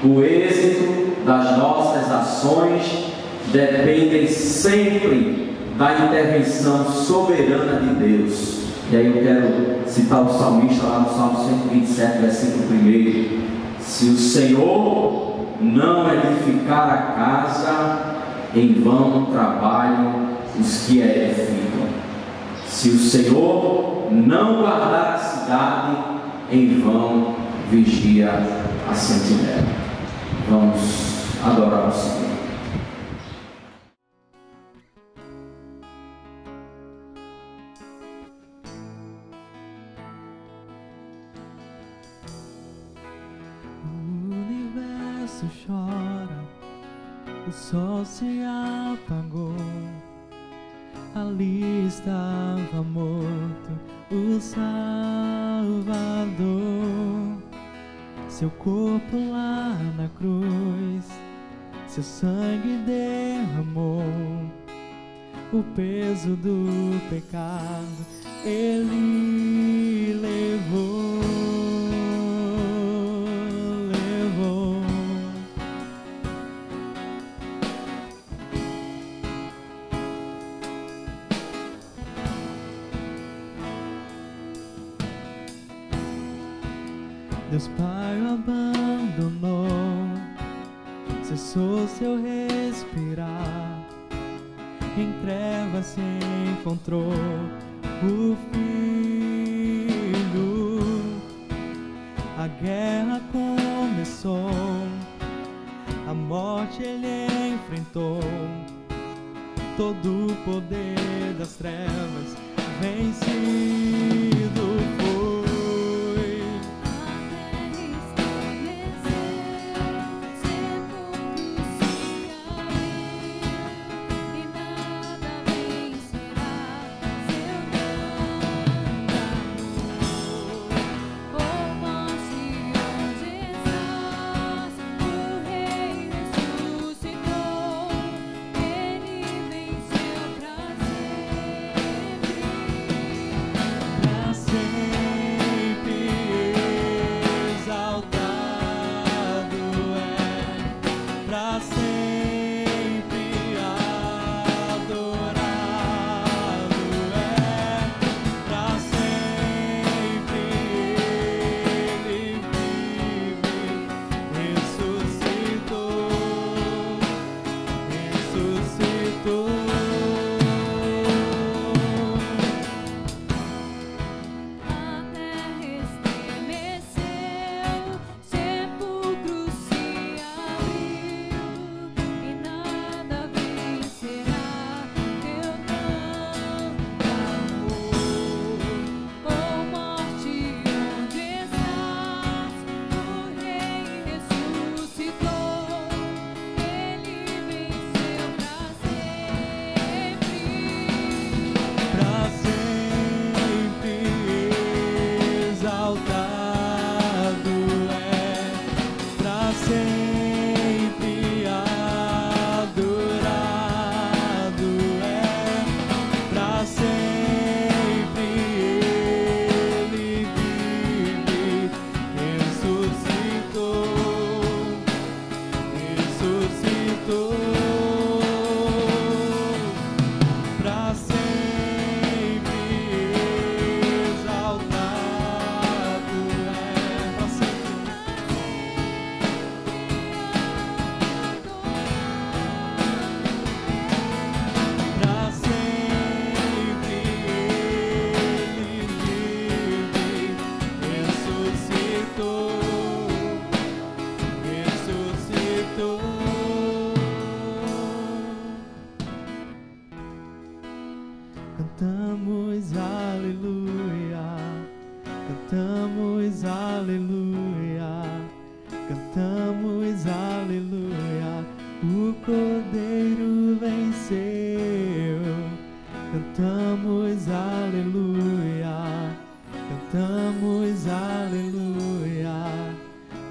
o êxito das nossas ações dependem sempre da intervenção soberana de Deus. E aí eu quero citar o salmista lá no Salmo 127, versículo 1. Se o Senhor não edificar a casa, em vão trabalham os que a edificam. Se o Senhor não guardar a cidade, em vão vigia a sentinela. Vamos adorar o Senhor. O universo chora, o sol se apagou, ali estava morto o Salvador. seu corpo lá na cruz, seu sangue derramou, o peso do pecado Ele levou. Deus Pai o abandonou, cessou seu respirar, em trevas se encontrou o Filho. A guerra começou, a morte ele enfrentou, todo o poder das trevas vencido foi. Cantamos aleluia, cantamos aleluia, cantamos aleluia, o Cordeiro venceu. Cantamos aleluia, cantamos aleluia,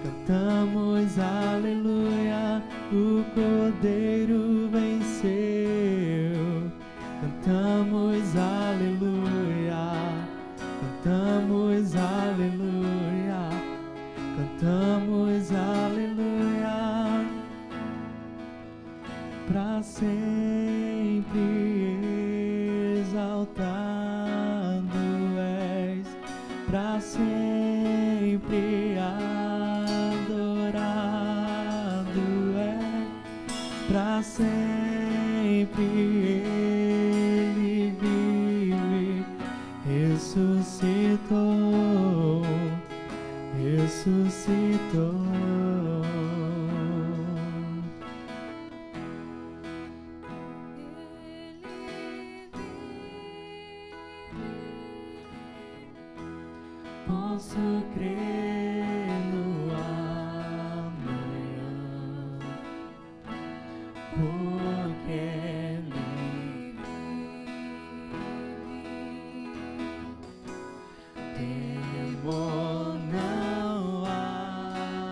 cantamos aleluia, o Cordeiro venceu. Cantamos aleluia, cantamos aleluia, cantamos aleluia, para sempre exaltado és, para sempre adorado é, para sempre Ele vive, ressuscitou, ressuscitou. Posso crer no amanhã, porque Ele vive. Temor não há,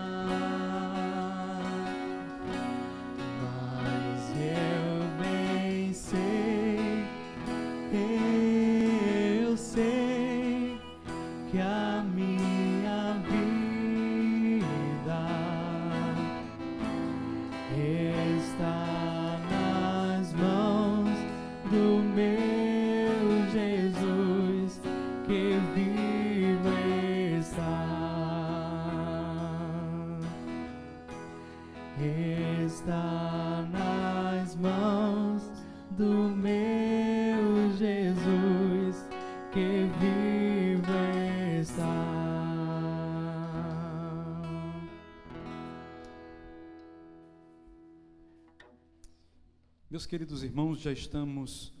Meus queridos irmãos, já estamos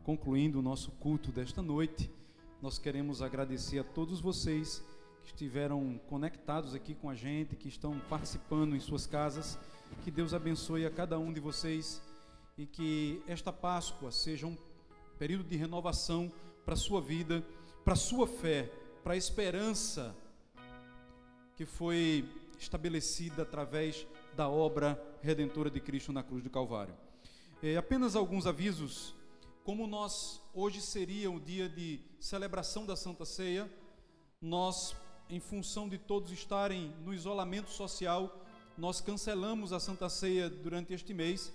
concluindo o nosso culto desta noite. Nós queremos agradecer a todos vocês que estiveram conectados aqui com a gente, que estão participando em suas casas. Que Deus abençoe a cada um de vocês e que esta Páscoa seja um período de renovação para a sua vida, para a sua fé, para a esperança que foi estabelecida através da obra redentora de Cristo na cruz do Calvário. Apenas alguns avisos. Como hoje seria o dia de celebração da Santa Ceia, nós, em função de todos estarem no isolamento social, nós cancelamos a Santa Ceia durante este mês,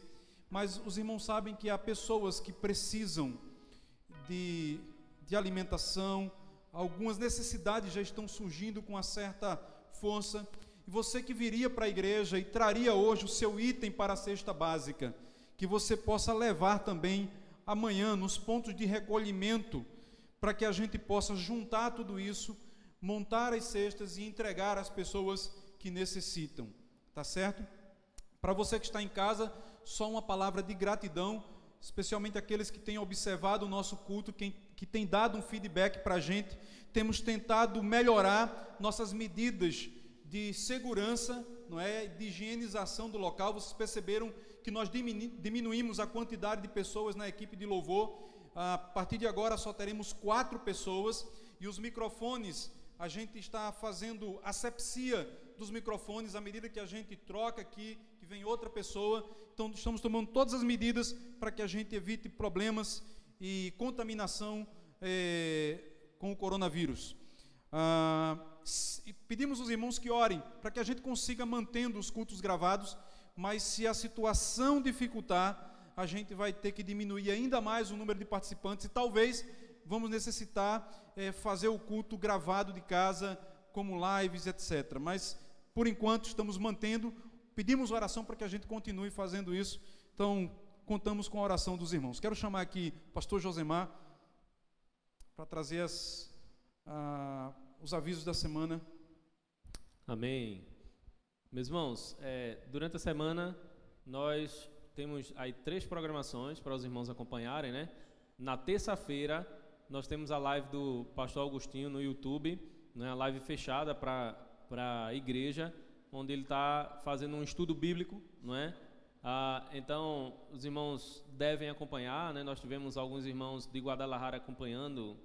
mas os irmãos sabem que há pessoas que precisam de alimentação, algumas necessidades já estão surgindo com uma certa força, e você que viria para a igreja e traria hoje o seu item para a cesta básica, que você possa levar também amanhã nos pontos de recolhimento, para que a gente possa juntar tudo isso, montar as cestas e entregar às pessoas que necessitam, tá certo? Para você que está em casa, só uma palavra de gratidão, especialmente aqueles que têm observado o nosso culto, que têm dado um feedback para a gente. Temos tentado melhorar nossas medidas de segurança, não é, de higienização do local. Vocês perceberam que nós diminuímos a quantidade de pessoas na equipe de louvor. A partir de agora só teremos 4 pessoas, e os microfones, a gente está fazendo asepsia dos microfones à medida que a gente troca aqui, que vem outra pessoa. Então estamos tomando todas as medidas para que a gente evite problemas e contaminação com o coronavírus. Pedimos aos irmãos que orem para que a gente consiga mantendo os cultos gravados, mas se a situação dificultar, a gente vai ter que diminuir ainda mais o número de participantes e talvez vamos necessitar fazer o culto gravado de casa, como lives, etc. Mas, por enquanto, estamos mantendo. Pedimos oração para que a gente continue fazendo isso. Então, contamos com a oração dos irmãos. Quero chamar aqui o pastor Josemar para trazer os avisos da semana. Amém. Meus irmãos, durante a semana nós temos aí 3 programações para os irmãos acompanharem, né? Na terça-feira nós temos a live do pastor Augustinho no YouTube, né? A live fechada para a igreja, onde ele está fazendo um estudo bíblico, não é? Então os irmãos devem acompanhar, né? Nós tivemos alguns irmãos de Guadalajara acompanhando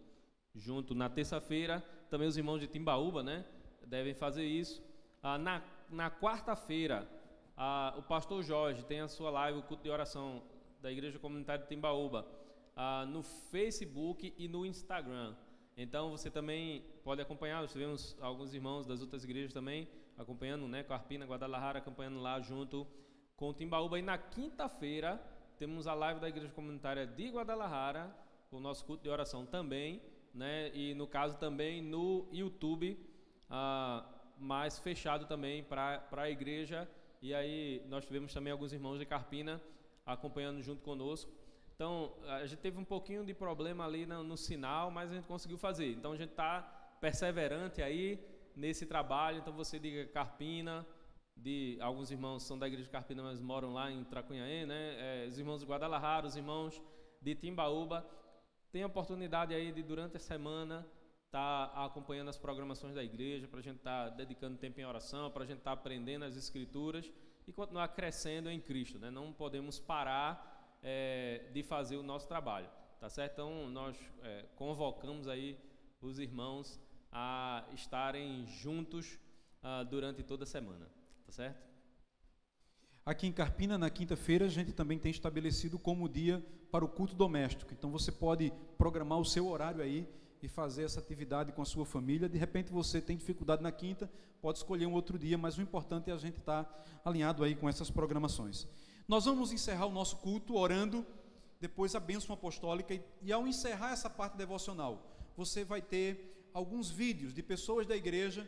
junto na terça-feira, também os irmãos de Timbaúba, né? Devem fazer isso. Na quarta-feira, o pastor Jorge tem a sua live, o culto de oração da Igreja Comunitária de Timbaúba, no Facebook e no Instagram. Então você também pode acompanhar. Nós tivemos alguns irmãos das outras igrejas também acompanhando, né? Carpina, Guadalajara, acompanhando lá junto com o Timbaúba. E na quinta-feira temos a live da Igreja Comunitária de Guadalajara, o nosso culto de oração também, né? E no caso também no YouTube, mais fechado também para a igreja. E aí nós tivemos também alguns irmãos de Carpina acompanhando junto conosco. Então a gente teve um pouquinho de problema ali no sinal, mas a gente conseguiu fazer. Então a gente está perseverante aí nesse trabalho. Então você diga Carpina, alguns irmãos são da igreja de Carpina, mas moram lá em Tracunhaém, né? Os irmãos de Guadalajara, os irmãos de Timbaúba, tem a oportunidade aí de durante a semana estar acompanhando as programações da igreja, para a gente estar dedicando tempo em oração, para a gente estar aprendendo as Escrituras e continuar crescendo em Cristo, né? Não podemos parar de fazer o nosso trabalho, tá certo? Então nós convocamos aí os irmãos a estarem juntos durante toda a semana, tá certo? Aqui em Carpina, na quinta-feira, a gente também tem estabelecido como dia para o culto doméstico. Então você pode programar o seu horário aí e fazer essa atividade com a sua família. De repente você tem dificuldade na quinta, pode escolher um outro dia, mas o importante é a gente estar alinhado aí com essas programações. Nós vamos encerrar o nosso culto orando, depois a bênção apostólica, e ao encerrar essa parte devocional, você vai ter alguns vídeos de pessoas da igreja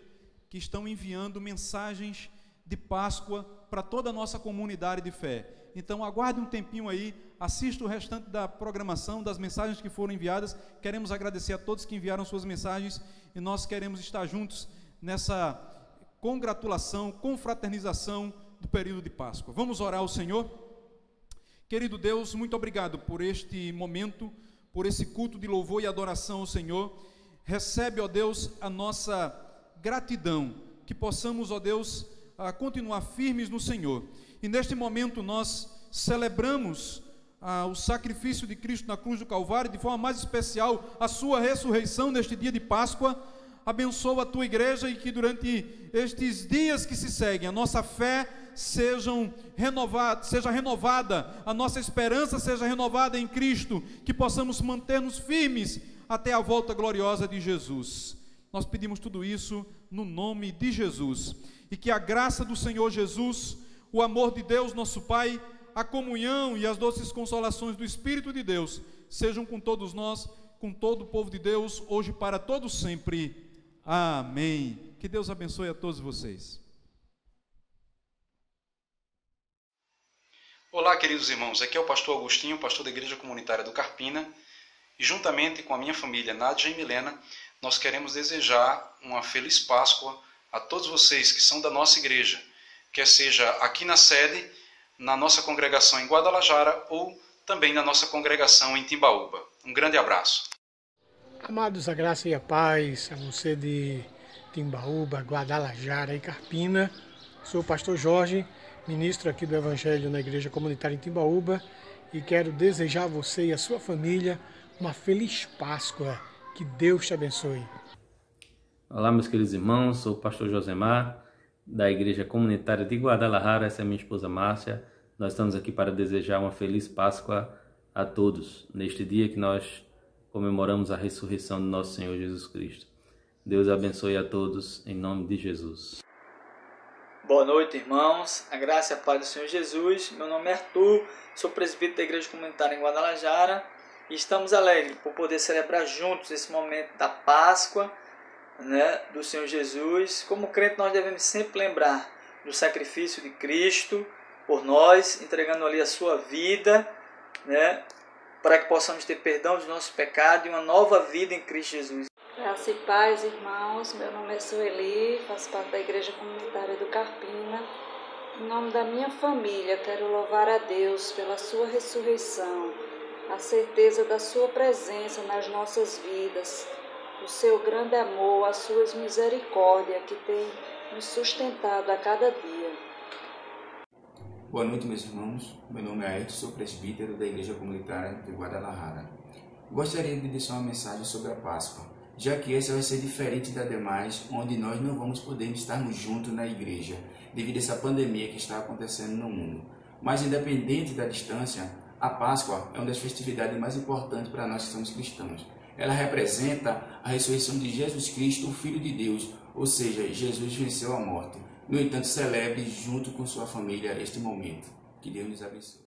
que estão enviando mensagens de Páscoa para toda a nossa comunidade de fé. Então aguarde um tempinho aí, assista o restante da programação, das mensagens que foram enviadas. Queremos agradecer a todos que enviaram suas mensagens e nós queremos estar juntos nessa congratulação, confraternização do período de Páscoa. Vamos orar ao Senhor? Querido Deus, muito obrigado por este momento, por esse culto de louvor e adoração ao Senhor. Recebe, ó Deus, a nossa gratidão, que possamos, ó Deus, continuar firmes no Senhor. E neste momento nós celebramos o sacrifício de Cristo na cruz do Calvário, de forma mais especial a sua ressurreição neste dia de Páscoa. Abençoa a tua igreja e que durante estes dias que se seguem a nossa fé seja renovada, a nossa esperança seja renovada em Cristo, que possamos manter-nos firmes até a volta gloriosa de Jesus. Nós pedimos tudo isso no nome de Jesus, e que a graça do Senhor Jesus, o amor de Deus nosso Pai, a comunhão e as doces consolações do Espírito de Deus sejam com todos nós, com todo o povo de Deus, hoje e para todos sempre. Amém. Que Deus abençoe a todos vocês. Olá, queridos irmãos, aqui é o pastor Agostinho, pastor da Igreja Comunitária do Carpina, e juntamente com a minha família, Nádia e Milena, nós queremos desejar uma feliz Páscoa a todos vocês que são da nossa igreja, quer seja aqui na sede, na nossa congregação em Guadalajara ou também na nossa congregação em Timbaúba. Um grande abraço. Amados, a graça e a paz a você de Timbaúba, Guadalajara e Carpina. Sou o pastor Jorge, ministro aqui do Evangelho na Igreja Comunitária em Timbaúba, e quero desejar a você e a sua família uma feliz Páscoa. Que Deus te abençoe. Olá, meus queridos irmãos, sou o pastor Josemar, da Igreja Comunitária de Guadalajara. Essa é minha esposa Márcia. Nós estamos aqui para desejar uma feliz Páscoa a todos, neste dia que nós comemoramos a ressurreição do nosso Senhor Jesus Cristo. Deus abençoe a todos, em nome de Jesus. Boa noite, irmãos. A graça e a paz do Senhor Jesus. Meu nome é Arthur, sou presbítero da Igreja Comunitária em Guadalajara e estamos alegres por poder celebrar juntos esse momento da Páscoa, do Senhor Jesus. Como crente, nós devemos sempre lembrar do sacrifício de Cristo por nós, entregando ali a sua vida, para que possamos ter perdão dos nossos pecados e uma nova vida em Cristo Jesus. Graça e paz, irmãos. Meu nome é Sueli, faço parte da Igreja Comunitária do Carpina. Em nome da minha família, quero louvar a Deus pela sua ressurreição, a certeza da sua presença nas nossas vidas, o seu grande amor, as suas misericórdias que tem nos sustentado a cada dia. Boa noite, meus irmãos. Meu nome é Ayrton, sou presbítero da Igreja Comunitária de Guadalajara. Gostaria de deixar uma mensagem sobre a Páscoa, já que essa vai ser diferente das demais, onde nós não vamos poder estarmos juntos na igreja, devido a essa pandemia que está acontecendo no mundo. Mas independente da distância, a Páscoa é uma das festividades mais importantes para nós que somos cristãos. Ela representa a ressurreição de Jesus Cristo, o Filho de Deus, ou seja, Jesus venceu a morte. No entanto, celebre junto com sua família este momento. Que Deus nos abençoe.